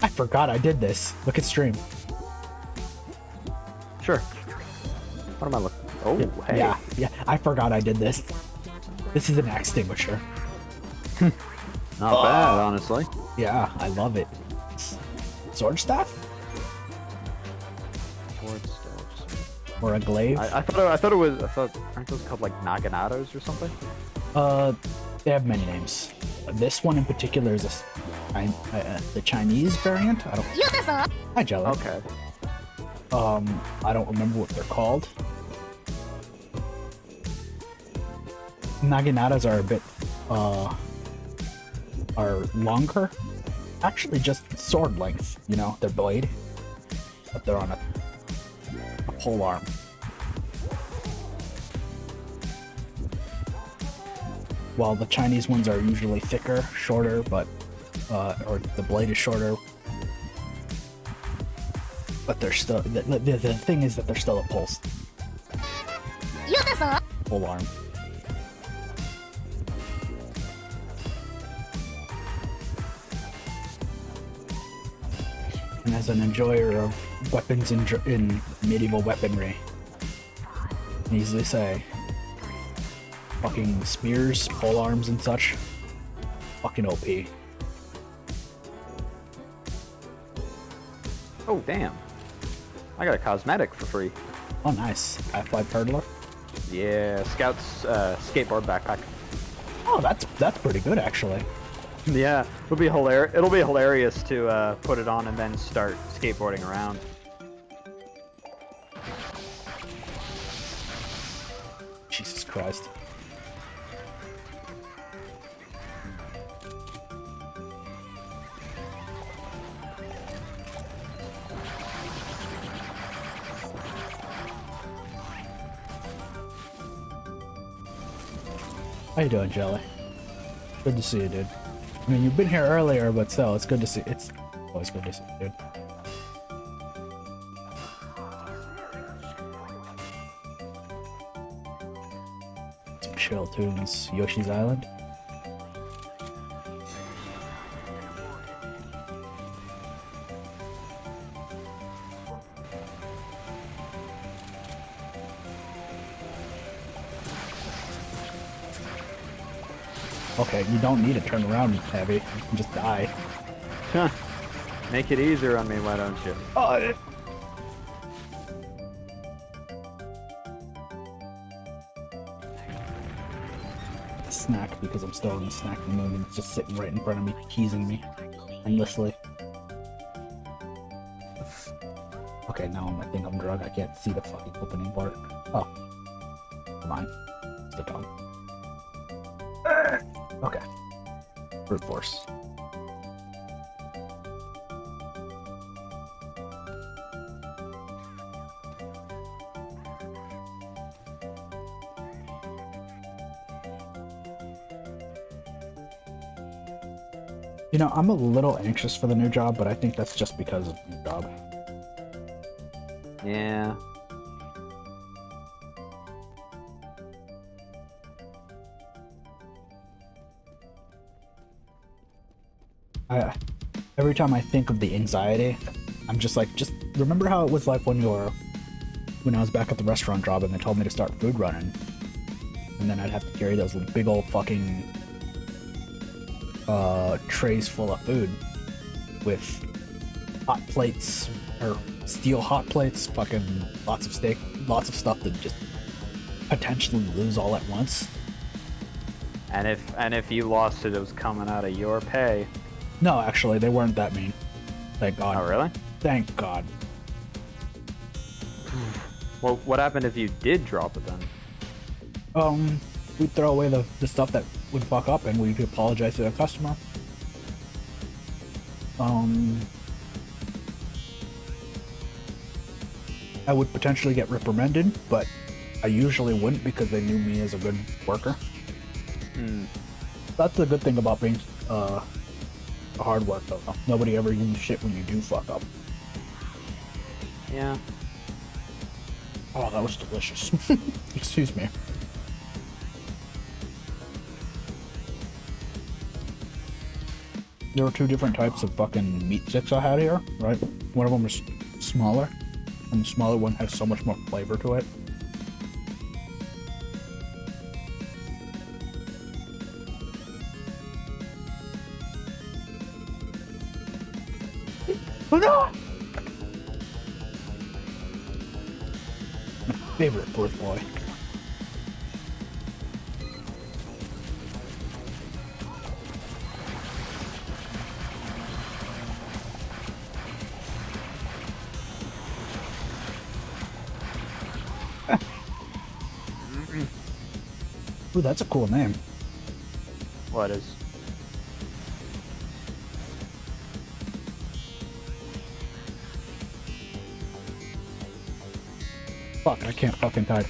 I forgot I did this. Look at stream. Sure. What am I looking? Oh, hey. Yeah, I forgot I did this. This is an extinguisher. Not bad, honestly. Yeah, I love it. Sword staff? Sword staves. Or a glaive? I thought aren't those called like naganatos or something? They have many names. This one in particular is the Chinese variant. I don't. Hi, Jello. Okay. I don't remember what they're called. Naginatas are a bit, are longer. Actually, just sword length. You know, their blade, but they're on a pole arm. While the Chinese ones are usually thicker, shorter, but or the blade is shorter. But they're still the thing is that they're still a pole arm. And as an enjoyer of weapons in medieval weaponry, I can easily say, fucking spears, pole arms, and such, fucking OP. Oh, damn. I got a cosmetic for free. Oh, nice. Half-Life Hurdler. Yeah, Scout's skateboard backpack. Oh, that's pretty good actually. Yeah, it'll be hilarious to put it on and then start skateboarding around. Jesus Christ. How you doing, Jelly? Good to see you, dude. I mean, you've been here earlier, but still, it's good to see. It's always good to see you, dude. Some chill tunes. Yoshi's Island. Okay, you don't need to turn around, Abby. You can just die. Huh. Make it easier on me, why don't you? Oh, snack because I'm still in the snacking mood and it's just sitting right in front of me, teasing me endlessly. Okay, now I think I'm drunk. I can't see the fucking opening part. Oh. Come on. It's the dog. Okay. Brute force. You know, I'm a little anxious for the new job, but I think that's just because of the new job. Yeah. Every time I think of the anxiety, I'm just like, just remember how it was like when I was back at the restaurant job and they told me to start food running, and then I'd have to carry those big old fucking trays full of food with hot plates or steel hot plates, fucking lots of steak, lots of stuff to just potentially lose all at once. And if you lost it, it was coming out of your pay. No, actually, they weren't that mean. Thank God. Oh, really? Thank God. Well, what happened if you did drop it then? We'd throw away the stuff that would fuck up and we'd apologize to the customer. I would potentially get reprimanded, but I usually wouldn't because they knew me as a good worker. That's the good thing about being a hard worker, though. Nobody ever gives you shit when you do fuck up. Yeah. Oh, that was delicious. Excuse me. There were two different types of fucking meat sticks I had here, right? One of them was smaller, and the smaller one has so much more flavor to it. Oh no! My favorite fourth boy. Ooh, that's a cool name. What is? Fuck, I can't fucking type.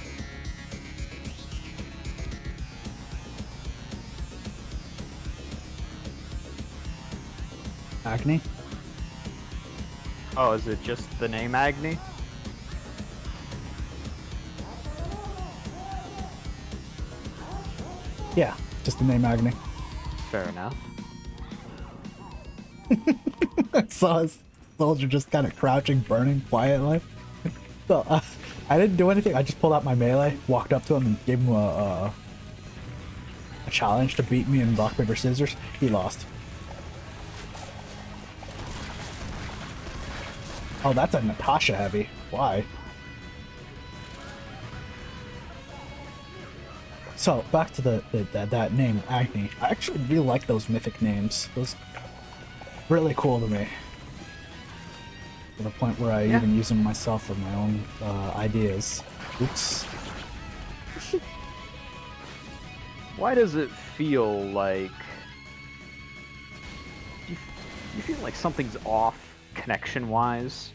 Acne? Oh, is it just the name Agni? Yeah, just the name Agni. Fair enough. I saw his soldier just kind of crouching, burning quietly. So, I didn't do anything. I just pulled out my melee, walked up to him, and gave him a challenge to beat me in rock, paper, scissors. He lost. Oh, that's a Natasha heavy. Why? So, back to that name, Agni. I actually really like those mythic names. Those really cool to me. To the point where I even use them myself for my own ideas. Oops. Why does it feel like... You feel like something's off connection-wise?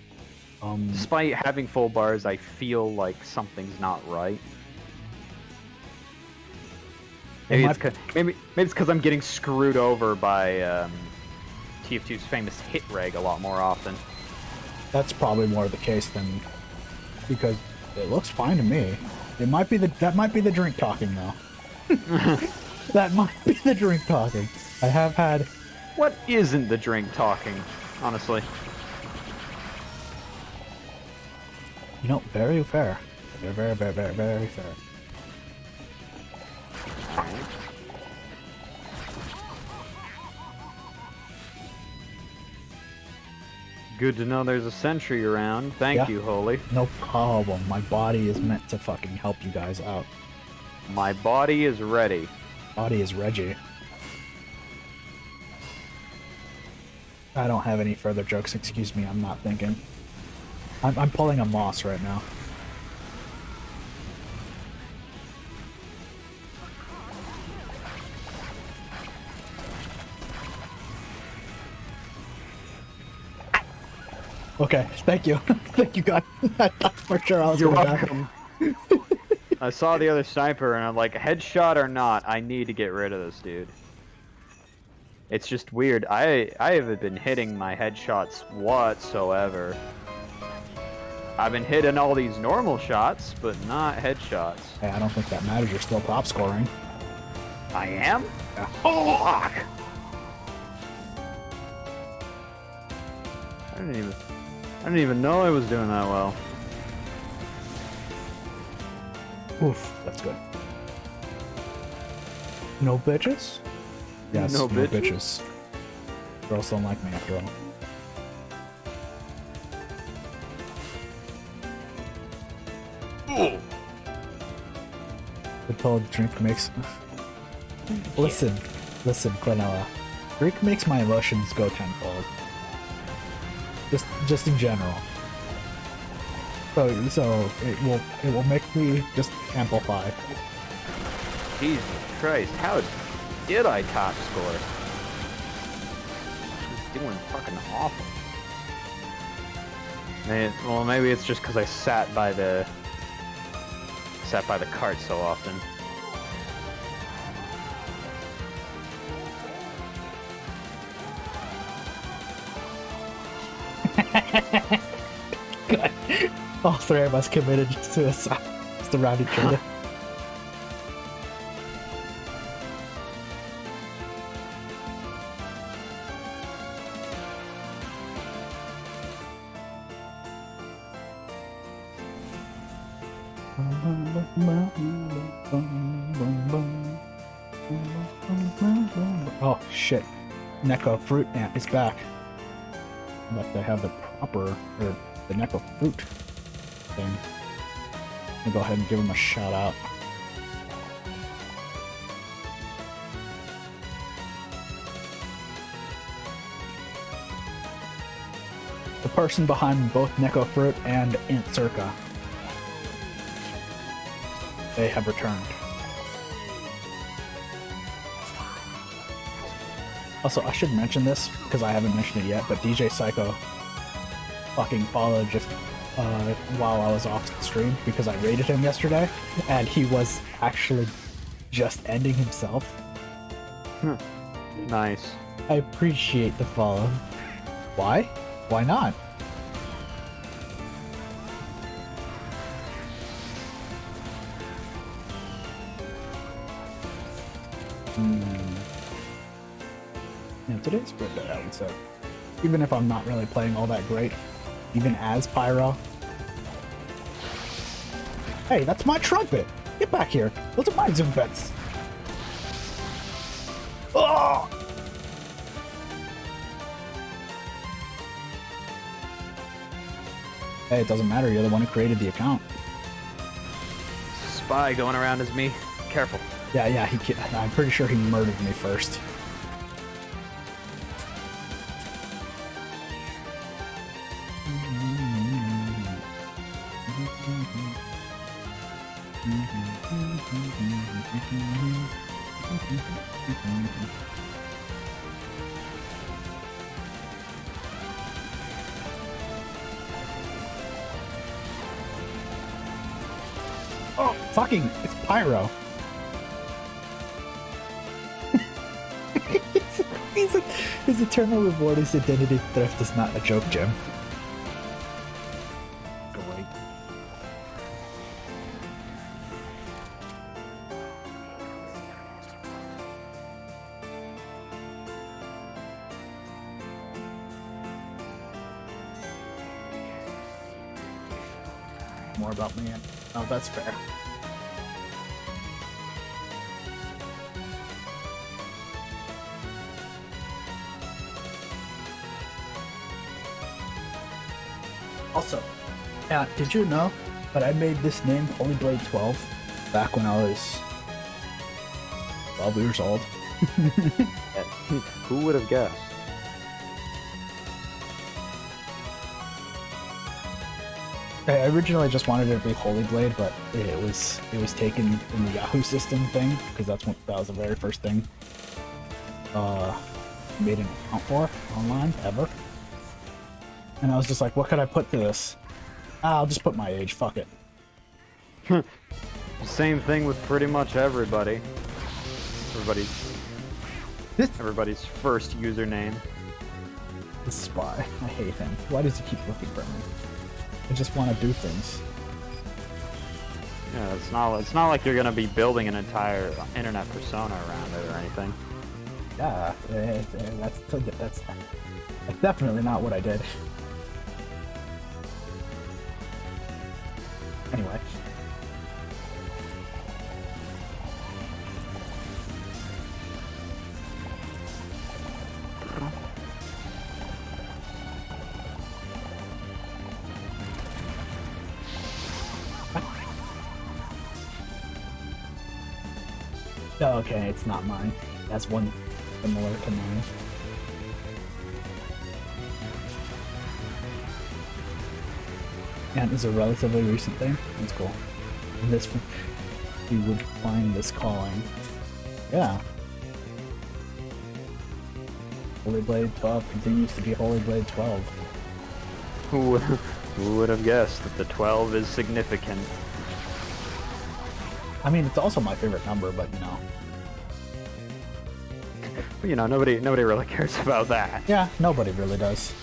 Despite having full bars, I feel like something's not right. Maybe it's because I'm getting screwed over by TF2's famous hit reg a lot more often. That's probably more the case than, because it looks fine to me. It might be that might be the drink talking though. That might be the drink talking. I have had. What isn't the drink talking, honestly? You know, very fair. Very fair. Good to know there's a sentry around. Thank you, Holy. No problem. My body is meant to fucking help you guys out. My body is ready. Body is Reggie. I don't have any further jokes. Excuse me. I'm not thinking. I'm pulling a Moss right now. Okay, thank you. Thank you, God. I thought for sure I was You're gonna die. welcome. I saw the other sniper and I'm like, headshot or not, I need to get rid of this dude. It's just weird. I haven't been hitting my headshots whatsoever. I've been hitting all these normal shots, but not headshots. Hey, I don't think that matters. You're still top scoring. I am? Yeah. Oh, fuck! I didn't even know I was doing that well. Oof, that's good. No bitches? Yes, No no bitches? bitches. Girls don't like me after all. The told drink makes... Listen, Cornella. Drink makes my emotions go tenfold. Just in general. So it will make me just amplify. Jesus Christ, how did I top score? I was doing fucking awful. Well, maybe it's just because I sat by the cart so often. Good. All three of us committed suicide just around each other. Oh shit. Neko Fruit Ant is back. But they have the proper, or the Neko Fruit thing. I'll go ahead and give him a shout out. The person behind both Neko Fruit and Ant Circa. They have returned. Also, I should mention this because I haven't mentioned it yet, but DJ Psycho fucking followed just while I was off the stream because I raided him yesterday, and he was actually just ending himself. Nice. I appreciate the follow. Why? Why not? Yeah, today's birthday, I would say. Even if I'm not really playing all that great, even as Pyro. Hey, that's my trumpet! Get back here! Those are my zoom bets! Oh! Hey, it doesn't matter, you're the one who created the account. Spy going around as me. Careful. Yeah, I'm pretty sure he murdered me first. Oh, fucking, it's Pyro. His eternal reward is identity theft is not a joke, Jim. Great. More about me. Oh, that's fair. Also, did you know that I made this name Holy Blade 12 back when I was 12 years old? Who would have guessed? I originally just wanted it to be Holy Blade, but it was taken in the Yahoo system thing because that was the very first thing made an account for online ever. And I was just like, what could I put to this? I'll just put my age, fuck it. Same thing with pretty much everybody. Everybody's first username. The spy. I hate him. Why does he keep looking for me? I just want to do things. Yeah, it's not like you're gonna be building an entire internet persona around it or anything. Yeah, that's definitely not what I did. Anyway. Oh, okay, it's not mine. That's one similar to mine. And it's a relatively recent thing. That's cool. This, you would find this calling. Yeah. Holy Blade 12 continues to be Holy Blade 12. Who would have guessed that the 12 is significant? I mean, it's also my favorite number, but you know. You know, nobody really cares about that. Yeah, nobody really does.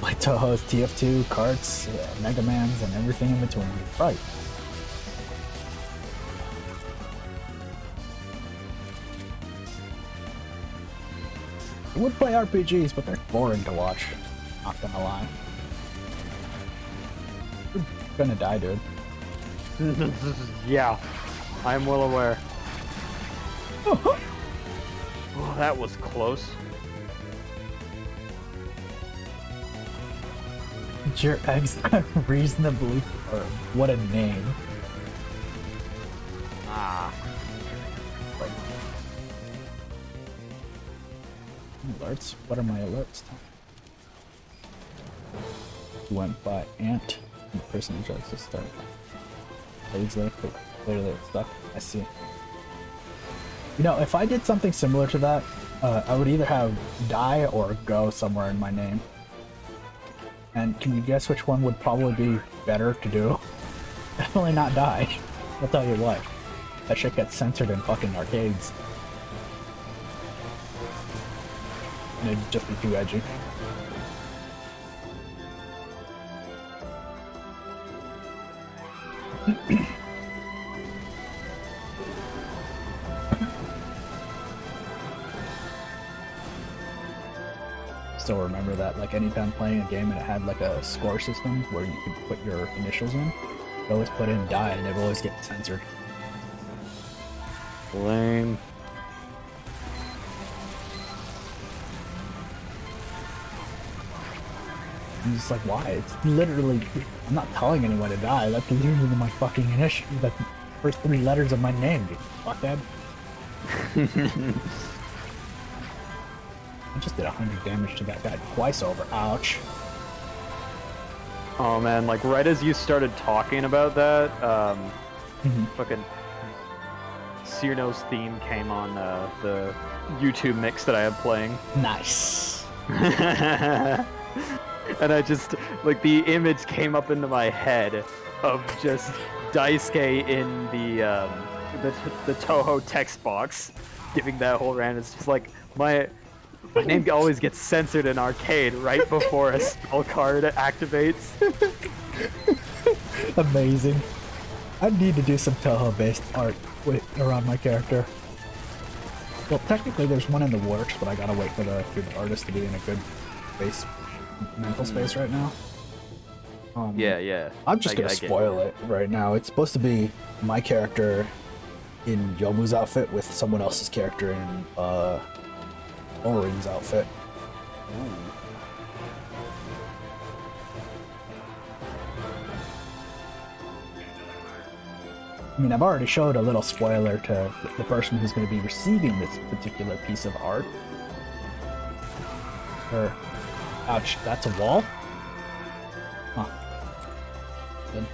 Like Toho's TF2, carts, Mega Mans, and everything in between. Right. I would play RPGs, but they're boring to watch. Not gonna lie. You're gonna die, dude. Yeah, I am well aware. Oh, that was close. Your eggs are reasonably firm. What a name. Ah. Like, alerts? What are my alerts? Went by Ant. And the person who tries to start. Clearly it's stuck. I see. You know, if I did something similar to that, I would either have die or go somewhere in my name. And can you guess which one would probably be better to do? Definitely not die. I'll tell you what. That shit gets censored in fucking arcades. And it'd just be too edgy. Still remember that, like, anytime playing a game and it had like a score system where you could put your initials in, you always put in die and it would always get censored. Lame. I'm just like, why? It's literally, I'm not telling anyone to die. That's literally my fucking initial, the first 3 letters of my name, dude. Fuckhead. I just did 100 damage to that guy twice over. Ouch. Oh man, like right as you started talking about that, fucking Cyrano's theme came on the YouTube mix that I have playing. Nice. And I just, like, the image came up into my head of just Daisuke in the Toho text box, giving that whole rant. It's just like, my name always gets censored in arcade right before a spell card activates. Amazing. I need to do some Toho-based art around my character. Well, technically there's one in the works, but I gotta wait for the artist to be in a good mental space right now. Yeah. I'm just gonna spoil it right now. It's supposed to be my character in Yomu's outfit with someone else's character in Orin's outfit. I mean, I've already showed a little spoiler to the person who's going to be receiving this particular piece of art. Ouch, that's a wall? Huh. Good.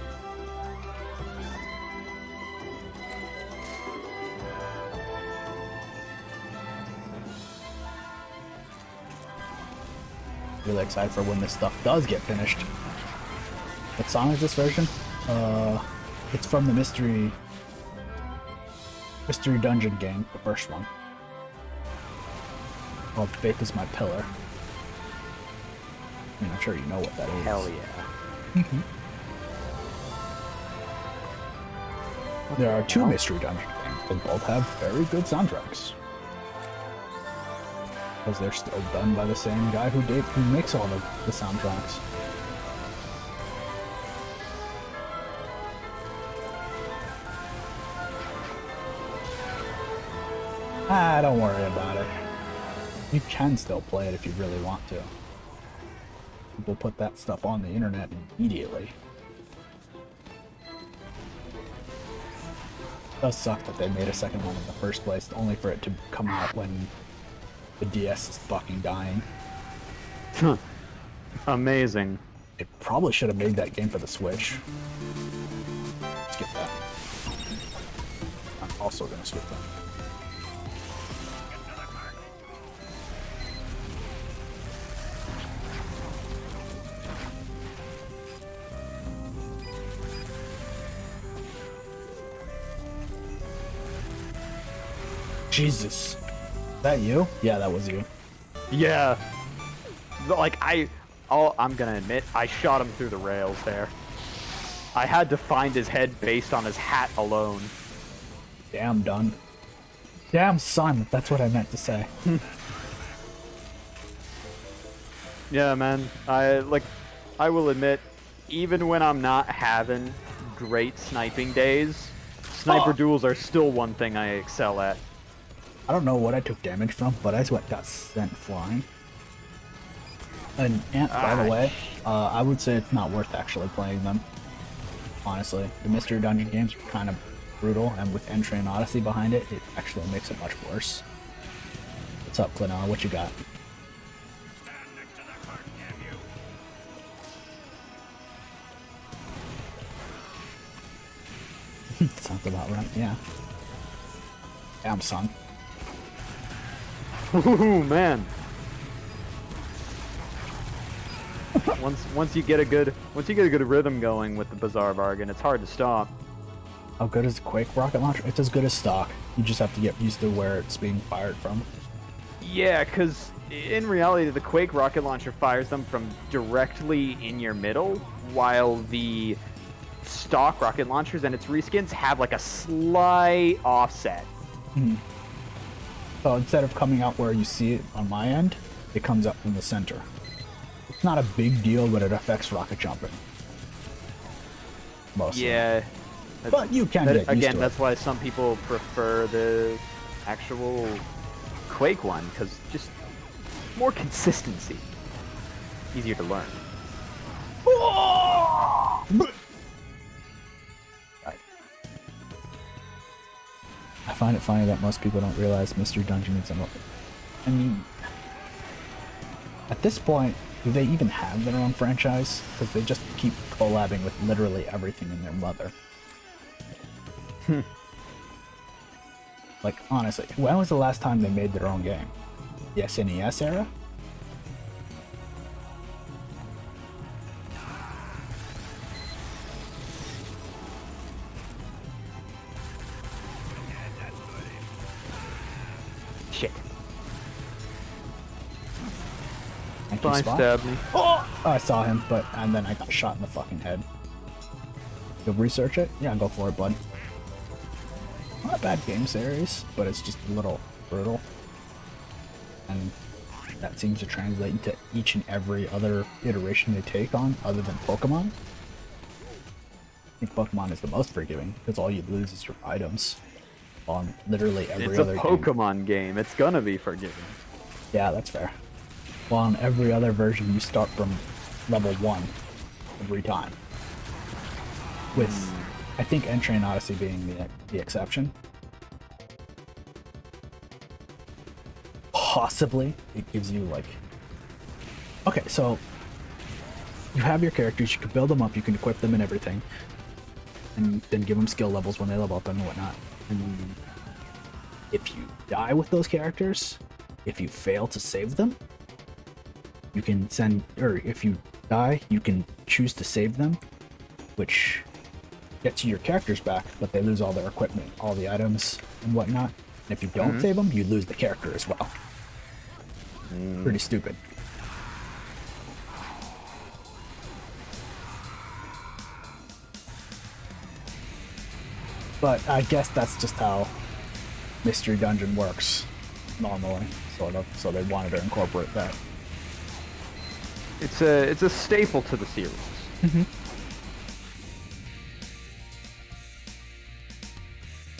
really excited for when this stuff does get finished. What song is this version? It's from the Mystery Dungeon game, the first one. Called Faith is My Pillar. I mean, I'm sure you know what that is. Hell yeah. There are two Mystery Dungeon games. They both have very good soundtracks. Because they're still done by the same guy who makes all the soundtracks. Ah, don't worry about it. You can still play it if you really want to. People put that stuff on the internet immediately. It does suck that they made a second one in the first place, only for it to come out when the DS is fucking dying. Amazing. They probably should have made that game for the Switch. Skip that. I'm also gonna skip that. Jesus. Is that you? Yeah, that was you. Yeah. Like, I'm gonna admit, I shot him through the rails there. I had to find his head based on his hat alone. Damn, done. Damn, son. That's what I meant to say. Yeah, man. I will admit, even when I'm not having great sniping days, sniper duels are still one thing I excel at. I don't know what I took damage from, but I got sent flying. And Ant, by the way, I would say it's not worth actually playing them. Honestly, the Mystery Dungeon games are kind of brutal, and with Entry and Odyssey behind it, it actually makes it much worse. What's up, Clinar? What you got? Sounds about right, yeah. Damn, son. Ooh, man. Once you get a good rhythm going with the Bizarre Bargain, it's hard to stop. How good is the Quake rocket launcher? It's as good as stock. You just have to get used to where it's being fired from. Yeah, because in reality, the Quake rocket launcher fires them from directly in your middle, while the stock rocket launchers and its reskins have like a slight offset. So instead of coming out where you see it on my end, it comes up from the center. It's not a big deal, but it affects rocket jumping. Mostly. Yeah. But you can get used again, to that's it. why some people prefer the actual Quake one, because just more consistency. Easier to learn. I find it funny that most people don't realize Mystery Dungeon is I mean, at this point, do they even have their own franchise? Because they just keep collabing with literally everything in their mother. Like, honestly, when was the last time they made their own game? The SNES era? Shit. Thank you, Fine, Spot. stab me. Oh, I saw him, and then I got shot in the fucking head. You'll research it? Yeah, go for it, bud. Not a bad game series, but it's just a little brutal. And that seems to translate into each and every other iteration they take on, other than Pokemon. I think Pokemon is the most forgiving, because all you lose is your items on literally every It's other a game. Pokemon game. It's gonna be forgiving. Yeah, that's fair. Well, on every other version, you start from level 1 every time. With, I think, Entry and Odyssey being the exception. Possibly, it gives you, like... Okay, so... You have your characters, you can build them up, you can equip them and everything. And then give them skill levels when they level up and whatnot. And if you die with those characters, if you fail to save them, You can send, or if you die, you can choose to save them, which gets you your characters back, but they lose all their equipment, all the items and whatnot. And if you don't save them, you lose the character as well. Pretty stupid. But I guess that's just how Mystery Dungeon works normally, sort of. So they wanted to incorporate that. It's a staple to the series.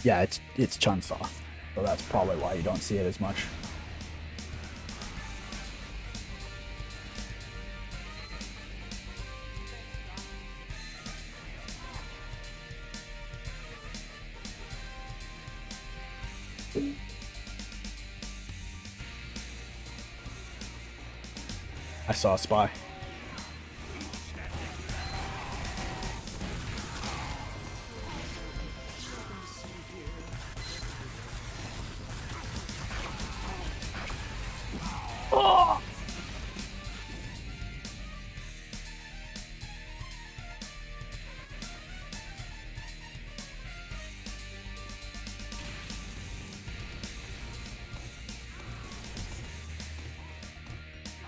Yeah, it's Chunsoft, so that's probably why you don't see it as much. I saw a spy. Oh!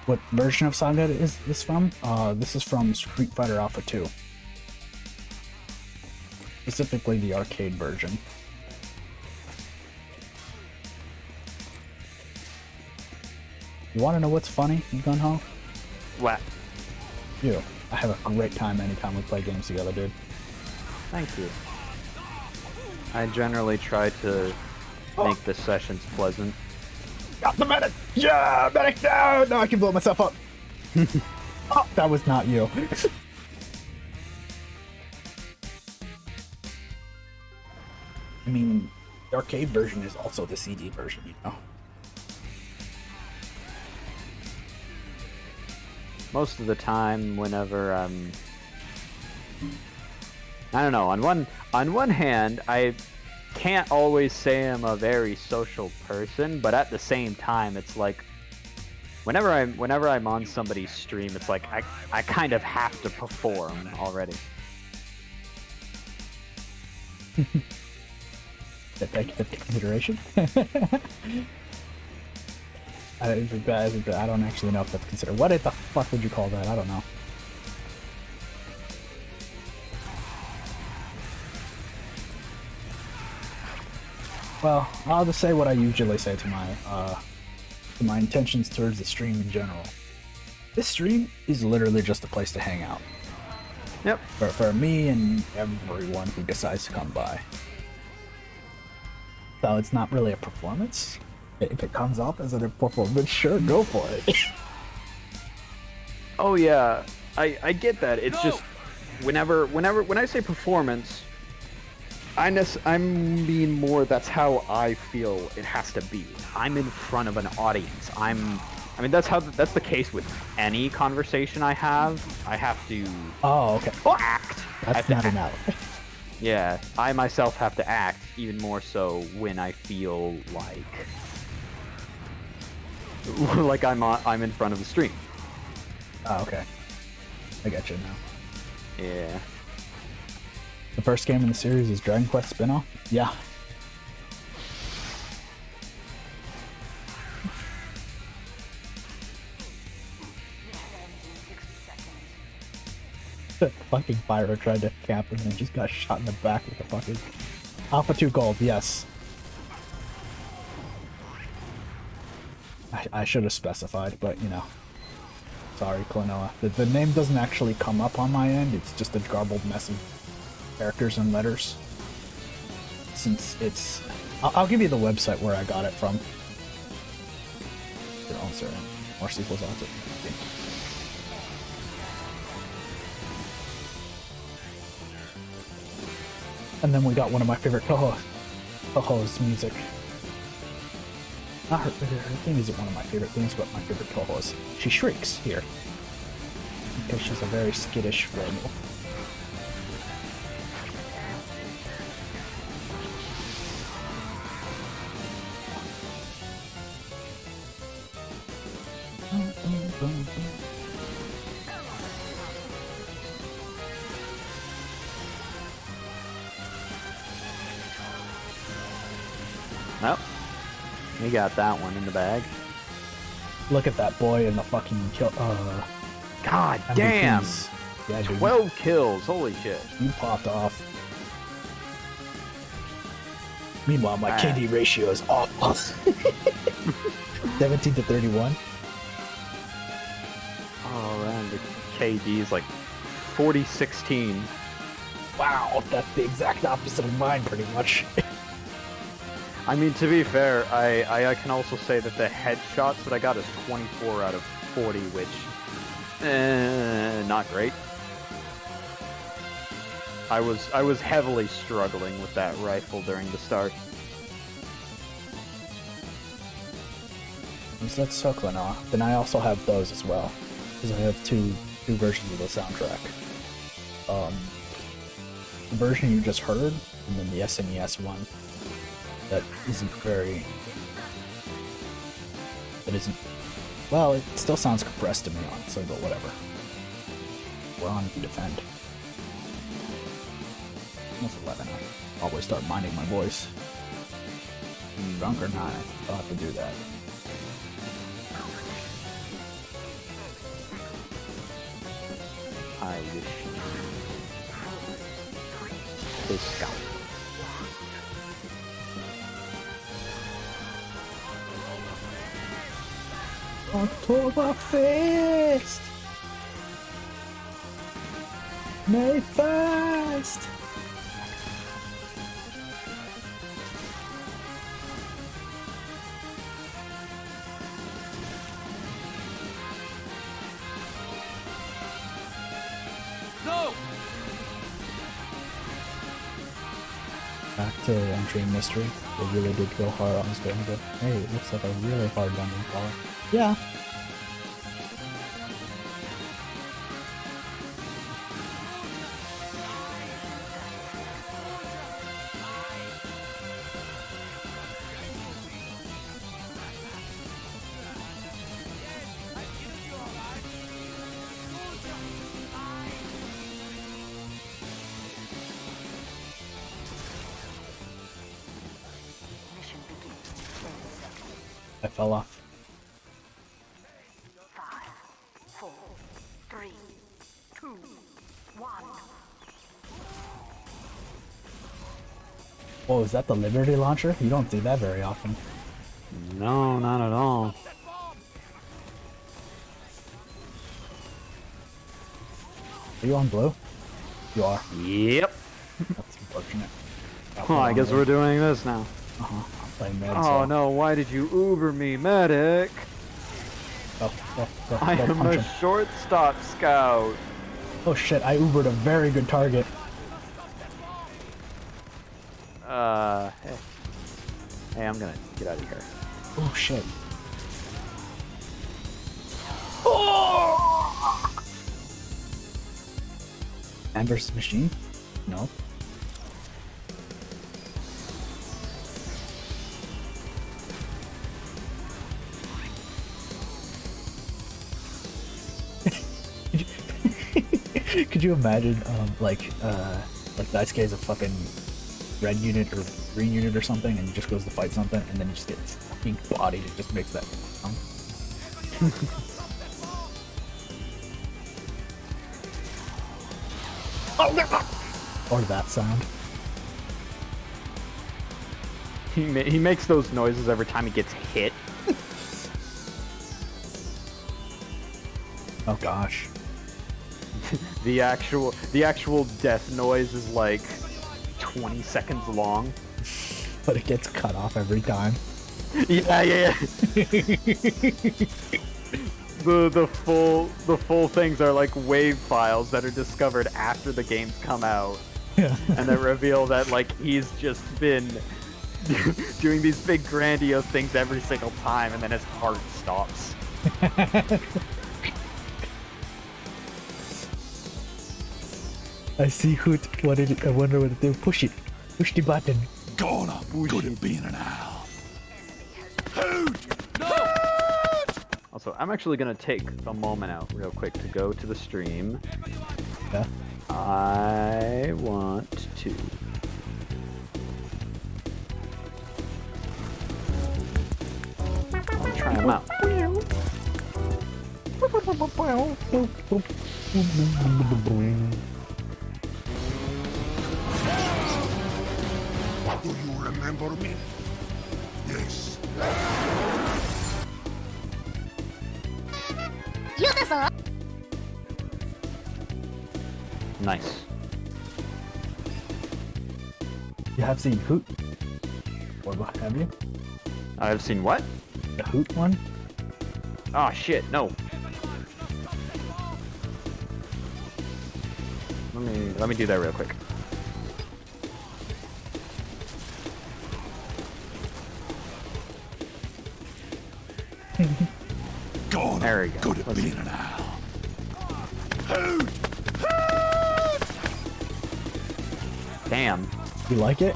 What version of Saga is this from? This is from Street Fighter Alpha 2. Specifically the arcade version. You want to know what's funny, Gunho? What? You. I have a great time anytime we play games together, dude. Thank you. I generally try to make the sessions pleasant. Got the medic! Yeah, medic down! Now I can blow myself up. Oh, that was not you. I mean, the arcade version is also the CD version, you know? Most of the time, whenever I don't know. On one hand, I can't always say I'm a very social person, but at the same time, it's like whenever I'm on somebody's stream, it's like I kind of have to perform already. Take that into consideration. I don't actually know if that's considered. What the fuck would you call that? I don't know. Well, I'll just say what I usually say to my intentions towards the stream in general. This stream is literally just a place to hang out. Yep. For me and everyone who decides to come by. So it's not really a performance. If it comes off as a performance, sure, go for it. Oh yeah, I get that. It's just when I say performance, I mean more. That's how I feel it has to be. I'm in front of an audience. I mean that's the case with any conversation I have. I have to. Oh, okay. Act. That's not an out. Yeah, I myself have to act even more so when I feel like I'm in front of the stream. Oh, okay. I got you now. Yeah. The first game in the series is Dragon Quest spin-off? Yeah. The fucking pyro tried to cap him and just got shot in the back with the fucking Alpha 2 gold, yes. I should have specified, but you know. Sorry, Klonoa. The name doesn't actually come up on my end, it's just a garbled mess of characters and letters. Since it's... I'll give you the website where I got it from. Oh, sorry. More sequels on it. And then we got one of my favorite Toho's music. Not her theme isn't one of my favorite themes, but my favorite Toho's. She shrieks here. Because she's a very skittish werewolf. Nope. He got that one in the bag. Look at that boy in the fucking kill. God MVPs. damn! Yeah, dude. 12 kills, holy shit. You popped off. Meanwhile, my Ah. KD ratio is off. 17 to 31. Oh, man, the KD is like 40-16. Wow, that's the exact opposite of mine, pretty much. I mean, to be fair, I can also say that the headshots that I got is 24 out of 40, which, not great. I was heavily struggling with that rifle during the start. So that's somekinda. Then I also have those as well, because I have two versions of the soundtrack. The version you just heard, and then the SNES one. That isn't very. That isn't. Well, it still sounds compressed to me, honestly, but whatever. We're on to defend. Almost 11. I'll always start minding my voice. Drunk or not, I'll have to do that. I wish this guy. Oktoberfest! May 1st! No! Back to entry mystery. They really did go hard on this game, but hey, it looks like a really hard dungeon crawler. Yeah. Mission begins in 10 seconds. I fell off. 5, 4, 3, 2, 1. Whoa, is that the Liberty launcher? You don't do that very often. No, not at all. Are you on blue? You are. Yep. That's unfortunate. Oh, I guess we're doing this now. I'm playing med. Oh no, why did you Uber me, medic? Go, I am punch a him. shortstop scout. Oh shit, I Ubered a very good target. Hey. Hey, I'm gonna get out of here. Oh shit. Oh! Man versus machine? No. Could you imagine, like Daisuke's a fucking red unit or green unit or something, and he just goes to fight something, and then he just gets fucking bodied. It just makes that sound. Or that sound. He makes those noises every time he gets hit. Oh gosh. The actual death noise is like 20 seconds long. But it gets cut off every time. Yeah. The full things are like wave files that are discovered after the games come out. Yeah. And that reveal that like he's just been doing these big grandiose things every single time, and then his heart stops. I see Hoot. What did it? I wonder what it do. Push it. Push the button. God, I'm good at being an owl. Hoot! No! Also, So I'm actually gonna take a moment out real quick to go to the stream. Yeah. I want to. I'll try them out. Do you remember me? Yes. Nice. You have seen Hoot? Or what have you? I've seen what? The Hoot one? Oh shit, no. Let me do that real quick. God, There we I'm go. good at Let's being see. an owl. Hoot! Damn. You like it?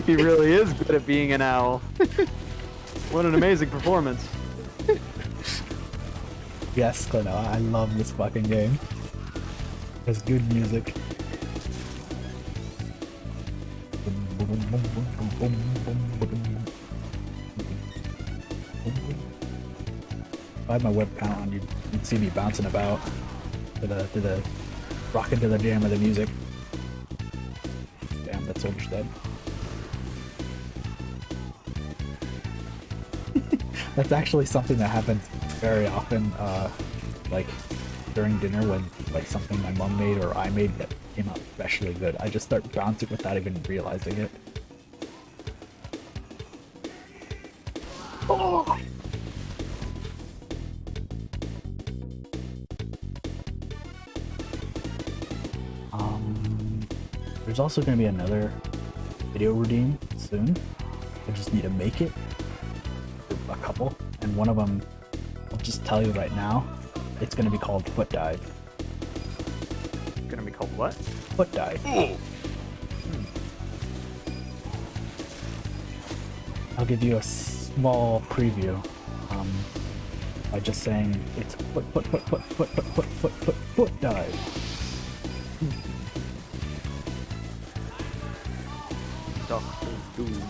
He really is good at being an owl. What an amazing performance. Yes, Clino, I love this fucking game. It's good music. If I had my webcam on, you'd see me bouncing about to the rocking to the jam of the music. Damn, that soldier's dead. That's actually something that happens very often, like during dinner when like something my mom made or I made that came out especially good. I just start bouncing without even realizing it. Oh! There's also going to be another video routine soon. I just need to make it. A couple, and one of them, I'll just tell you right now, it's going to be called Foot Dive. Gonna be called what? Foot Dive. I'll give you a small preview by just saying it's foot dive. Doctor Doom.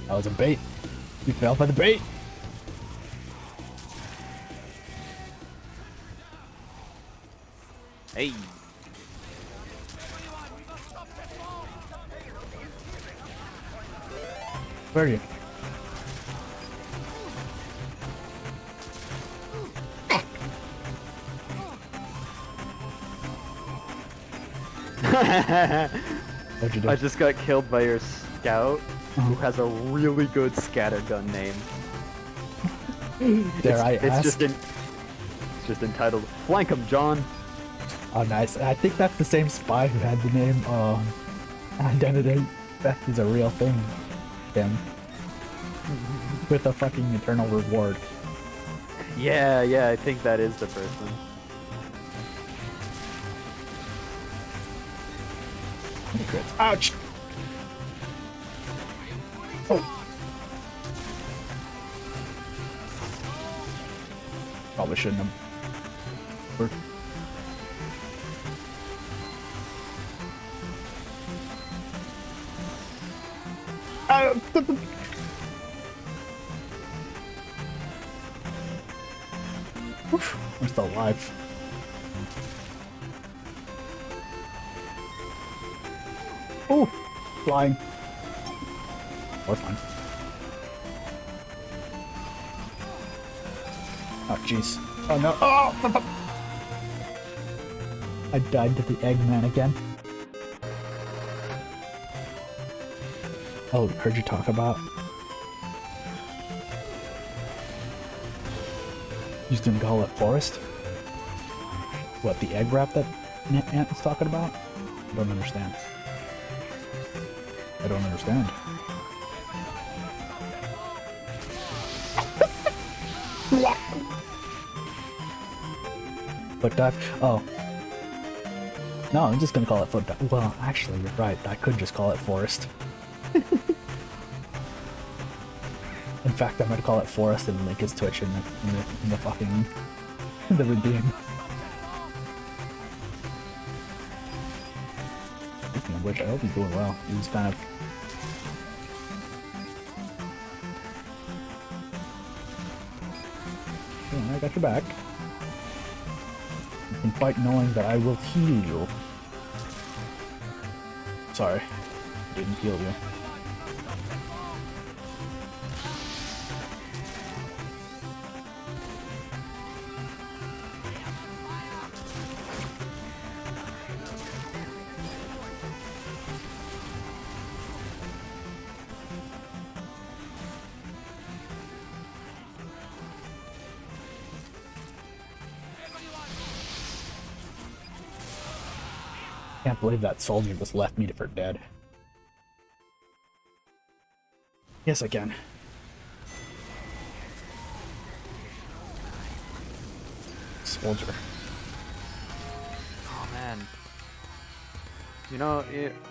That was a bait. You fell for the bait. Hey. Where are you? What'd you do? I just got killed by your scout, who has a really good scattergun name. Dare I It's ask? it's just entitled "Flank 'em, John." Oh, nice. I think that's the same spy who had the name Identity Theft is a real thing. Him. With a fucking eternal reward. Yeah, I think that is the person. Ouch! Oh. Probably shouldn't have. I'm still alive. Oh, flying. Or fine. Oh, jeez. Oh no. Oh! I died to the Eggman again. Oh, heard you talk about. You just didn't call it forest? What, the egg wrap that Ant was talking about? I don't understand. I don't understand. Foot dive? Oh. No, I'm just gonna call it foot dive. Well, actually, you're right. I could just call it forest. In fact, I might call it Forest and link his Twitch in the fucking the redeem. Speaking of which, I hope he's doing well. He's kind of. Yeah, I got your back. You can fight knowing that I will heal you. Sorry, didn't heal you. Can't believe that soldier just left me for dead. Yes, I can. Soldier. Oh man. You know,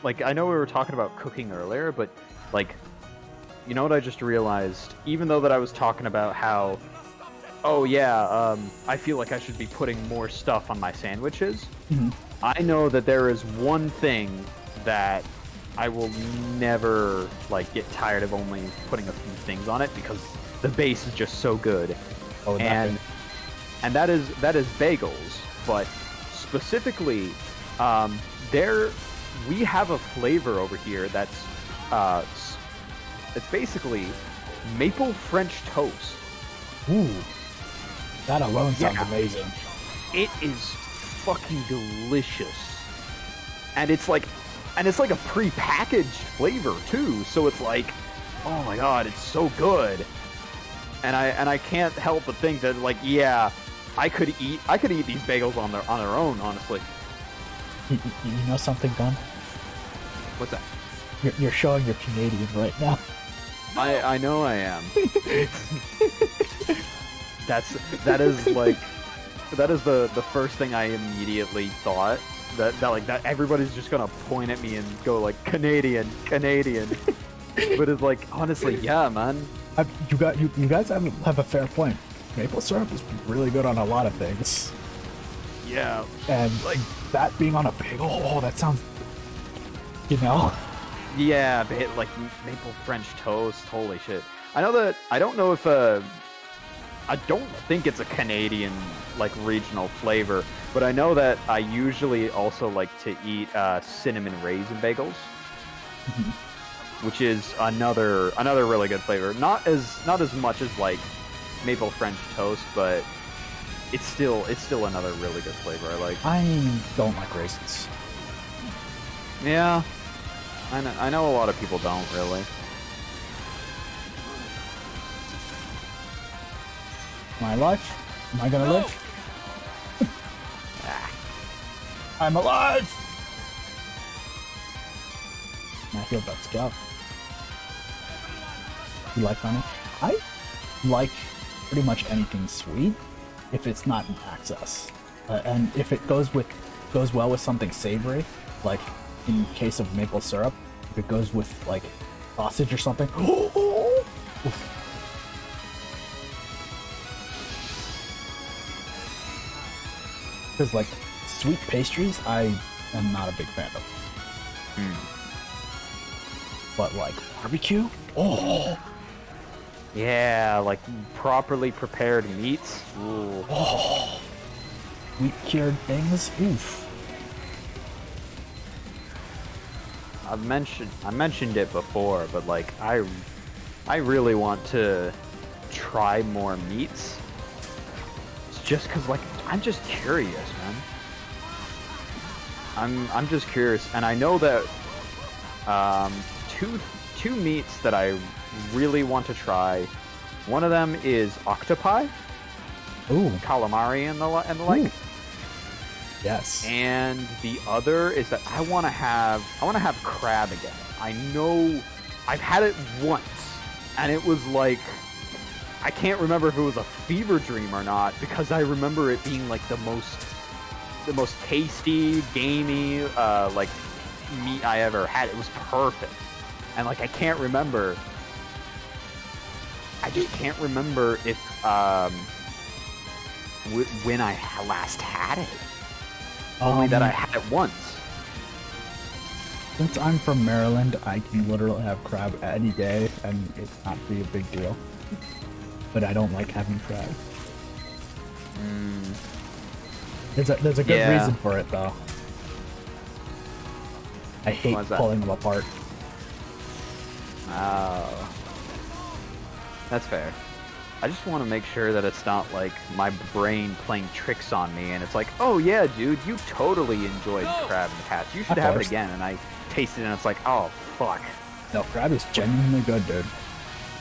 like I know we were talking about cooking earlier, but like, you know what I just realized? Even though that I was talking about how, oh yeah, I feel like I should be putting more stuff on my sandwiches. Mm-hmm. I know that there is one thing that I will never like get tired of only putting a few things on it because the base is just so good. Oh, and that is bagels, but specifically, we have a flavor over here that's it's basically maple French toast. Ooh, that alone sounds Yeah. amazing. It is fucking delicious, and it's like a pre-packaged flavor too. So it's like, oh my god, it's so good. And I can't help but think that like, yeah, I could eat these bagels on their own, honestly. You know something, Gun? What's that? You're showing you're Canadian right now. I know I am. that is the first thing I immediately thought. That everybody's just gonna point at me and go like Canadian. But it's like, honestly, yeah, man. You guys have a fair point. Maple syrup is really good on a lot of things. Yeah. And Like- that being on a bagel, oh, that sounds, you know? Yeah, like maple French toast. Holy shit! I don't know if I don't think it's a Canadian like regional flavor, but I know that I usually also like to eat cinnamon raisin bagels, which is another really good flavor. Not as much as like maple French toast, but it's still another really good flavor. I like. I don't like raisins. Yeah, I know a lot of people don't really. Am I alive? Am I gonna live? I'm alive! I healed that scout. You like honey? I like pretty much anything sweet if it's not in access. And if it goes well with something savory, like in case of maple syrup, if it goes with like sausage or something. Because like sweet pastries, I am not a big fan of. But like barbecue, oh Yeah, like properly prepared meats. Ooh. wheat cured things, oof. I mentioned it before, but like I really want to try more meats. It's just cause like I'm just curious, man. I'm just curious, and I know that two meats that I really want to try. One of them is octopi, Ooh, calamari, and the like. Ooh. Yes. And the other is that I want to have crab again. I know I've had it once, and it was like, I can't remember if it was a fever dream or not, because I remember it being like the most tasty, gamey, like meat I ever had. It was perfect, and like I can't remember I just can't remember if when I last had it. Only that I had it once. Since I'm from Maryland, I can literally have crab any day and it not be a big deal. But I don't like having crab. There's a good reason for it though. I hate pulling them apart. Oh. That's fair. I just want to make sure that it's not like my brain playing tricks on me and it's like, oh yeah, dude, you totally enjoyed crab in the past. You should have it again. And I taste it and it's like, oh, fuck. No, crab is genuinely good, dude.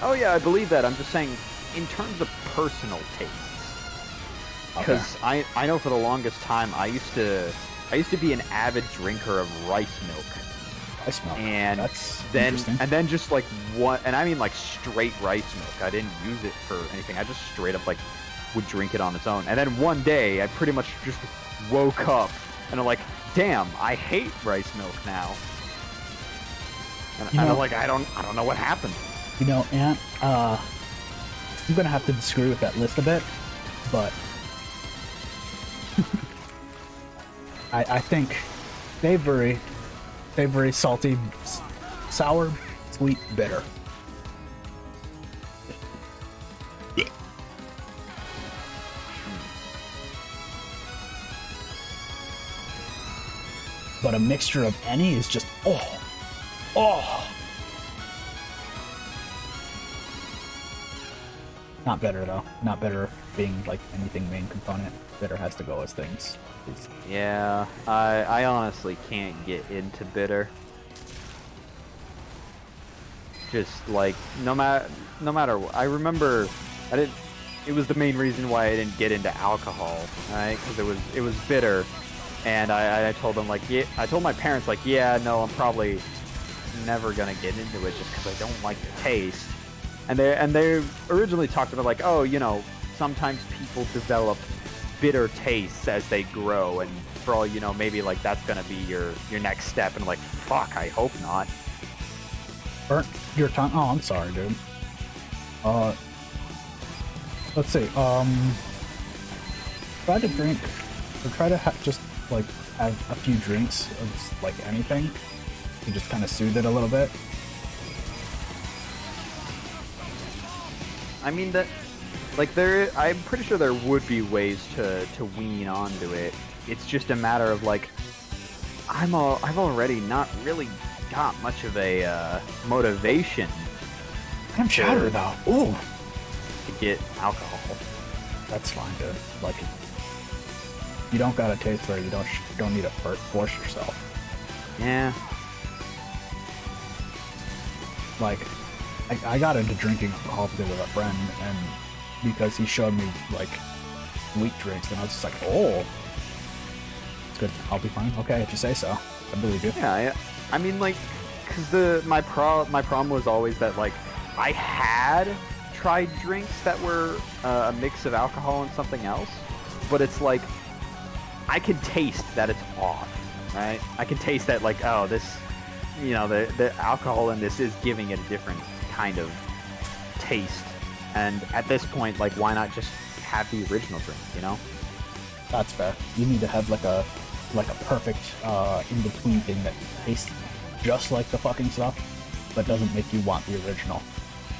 Oh yeah, I believe that. I'm just saying, in terms of personal tastes. Because I know for the longest time, I used to be an avid drinker of rice milk. Rice milk. And that's then just like one, and I mean like straight rice milk. I didn't use it for anything. I just straight up like would drink it on its own. And then one day I pretty much just woke up and I'm like, damn, I hate rice milk now. And I'm like, I don't know what happened. You know, Ant, I'm gonna have to disagree with that list a bit, but I think savory, salty, sour, sweet, bitter. But a mixture of any is just oh. Not bitter though. Not bitter being like anything main component. Bitter has to go as things. Yeah, I honestly can't get into bitter. Just like no matter what. I remember it was the main reason why I didn't get into alcohol, right? Because it was bitter, and I told them like, yeah, I told my parents like, yeah, no, I'm probably never gonna get into it just because I don't like the taste. And they originally talked about like, oh, you know, sometimes people develop bitter tastes as they grow, and for all you know, maybe like that's gonna be your next step. And like, fuck, I hope not. Burnt your tongue? Oh, I'm sorry, dude. Let's see. Try to drink, or try to just like have a few drinks of like anything to just kind of soothe it a little bit. I mean that, like I'm pretty sure there would be ways to wean onto it. It's just a matter of like, I've already not really got much of a motivation. I'm chowder though. Ooh. To get alcohol. That's fine, dude. Like, you don't got a taste for it. You don't need to force yourself. Yeah. Like, I got into drinking alcohol because of a friend, and because he showed me like sweet drinks, and I was just like, oh, it's good. I'll be fine. Okay, if you say so. I believe you. Yeah, I mean, like, because my problem was always that like I had tried drinks that were a mix of alcohol and something else, but it's like I can taste that it's off, right? I can taste that like, oh, this, you know, the alcohol in this is giving it a different kind of taste. And at this point, like, why not just have the original drink, you know? That's fair. You need to have like a perfect in-between thing that tastes just like the fucking stuff, but doesn't make you want the original.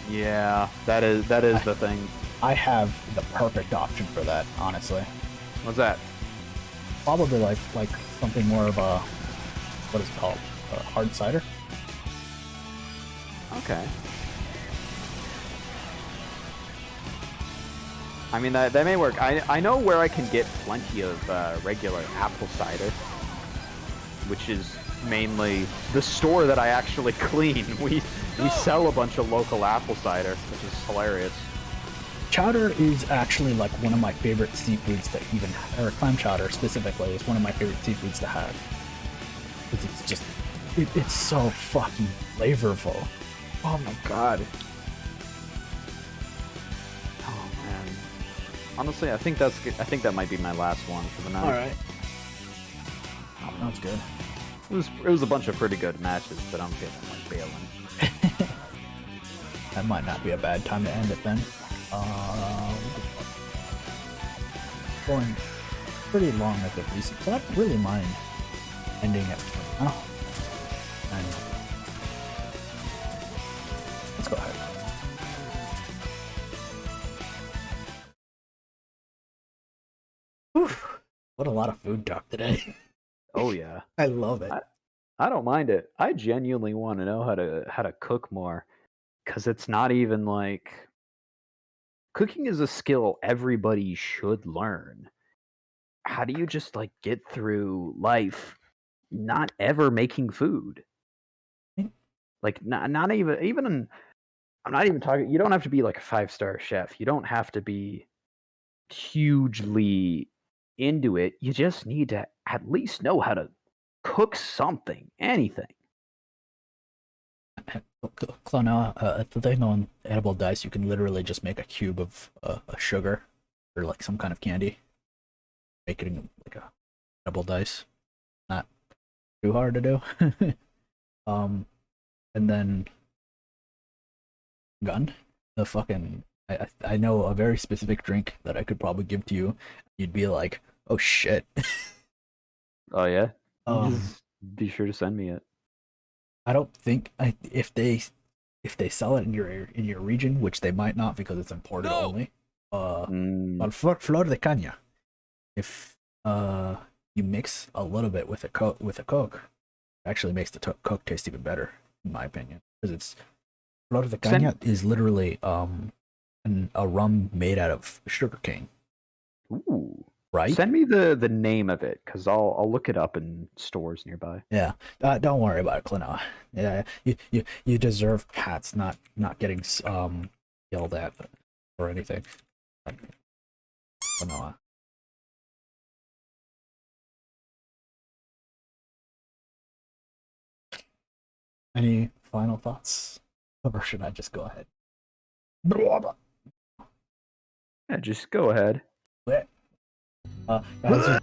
Yeah, that is the thing. I have the perfect option for that, honestly. What's that? Probably like something more of a, what is it called? A hard cider? Okay. I mean, that may work. I know where I can get plenty of regular apple cider, which is mainly the store that I actually clean. We sell a bunch of local apple cider, which is hilarious. Chowder is actually like one of my favorite seafoods to even, or clam chowder specifically, is one of my favorite seafoods to have. Because it's just, it's so fucking flavorful. Oh my god. Oh man. Honestly, I think that's good. I think that might be my last one for the night. All right. That's good. It was a bunch of pretty good matches, but I'm feeling like bailing. That might not be a bad time to end it then. Going pretty long at the recent, so I don't really mind ending it for now. And let's go ahead. Whew. What a lot of food talk today. Oh yeah. I love it. I don't mind it. I genuinely want to know how to cook more, because it's not even like cooking is a skill everybody should learn. How do you just like get through life not ever making food? Like not even I'm not even talking. You don't have to be like a 5-star chef. You don't have to be hugely into it. You just need to at least know how to cook something, anything. Clonoa, the thing on edible dice, you can literally just make a cube of a sugar or like some kind of candy. Make it in, like a edible dice. Not too hard to do. And then gun the fucking. I know a very specific drink that I could probably give to you. You'd be like, oh shit. Oh yeah. Um, Just be sure to send me it. I don't think if they sell it in your region, which they might not because it's imported only. But flor de caña, if you mix a little bit with a coke, it actually makes the coke taste even better, in my opinion, because it's flor de caña is literally a rum made out of sugarcane. Ooh. Right? Send me the name of it, because I'll look it up in stores nearby. Yeah. Don't worry about it, Clino. Yeah, you deserve hats, not getting yelled at or anything. Clino. Any final thoughts? Or should I just go ahead? Yeah, just go ahead. Guys,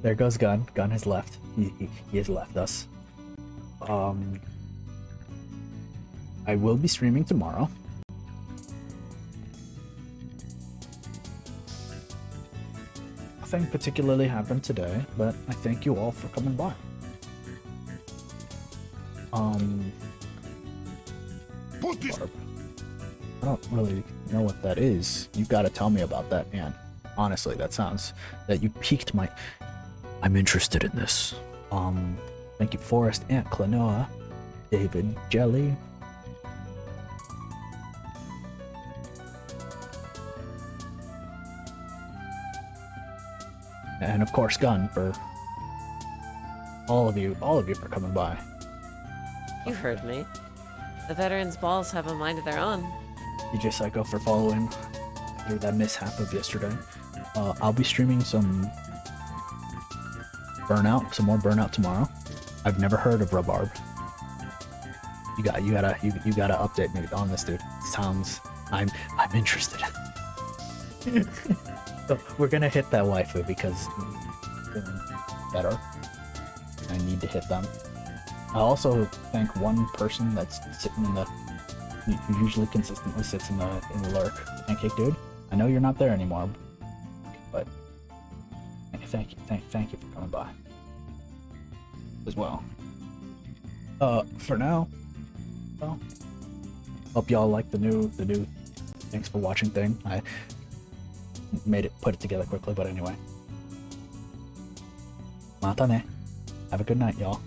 there goes Gun. Gun has left. He has left us. I will be streaming tomorrow. Nothing particularly happened today, but I thank you all for coming by. Put this. I don't really know what that is. You gotta tell me about that, man. Honestly, that you piqued my. I'm interested in this. Thank you, Forrest, Aunt Clenoa, David, Jelly. And of course, Gun, for all of you for coming by. You heard me. The veterans' balls have a mind of their own. DJ Psycho for following after that mishap of yesterday. I'll be streaming some more Burnout tomorrow. I've never heard of Rhubarb. You gotta update me on this, dude. I'm interested. So we're gonna hit that waifu because better. I need to hit them. I also thank one person that's sitting who usually consistently sits in the lurk. Pancake dude, I know you're not there anymore, but thank you for coming by as well. For now, well, hope y'all like the new thanks for watching thing. I put it together quickly, but anyway. Mata ne. Have a good night, y'all.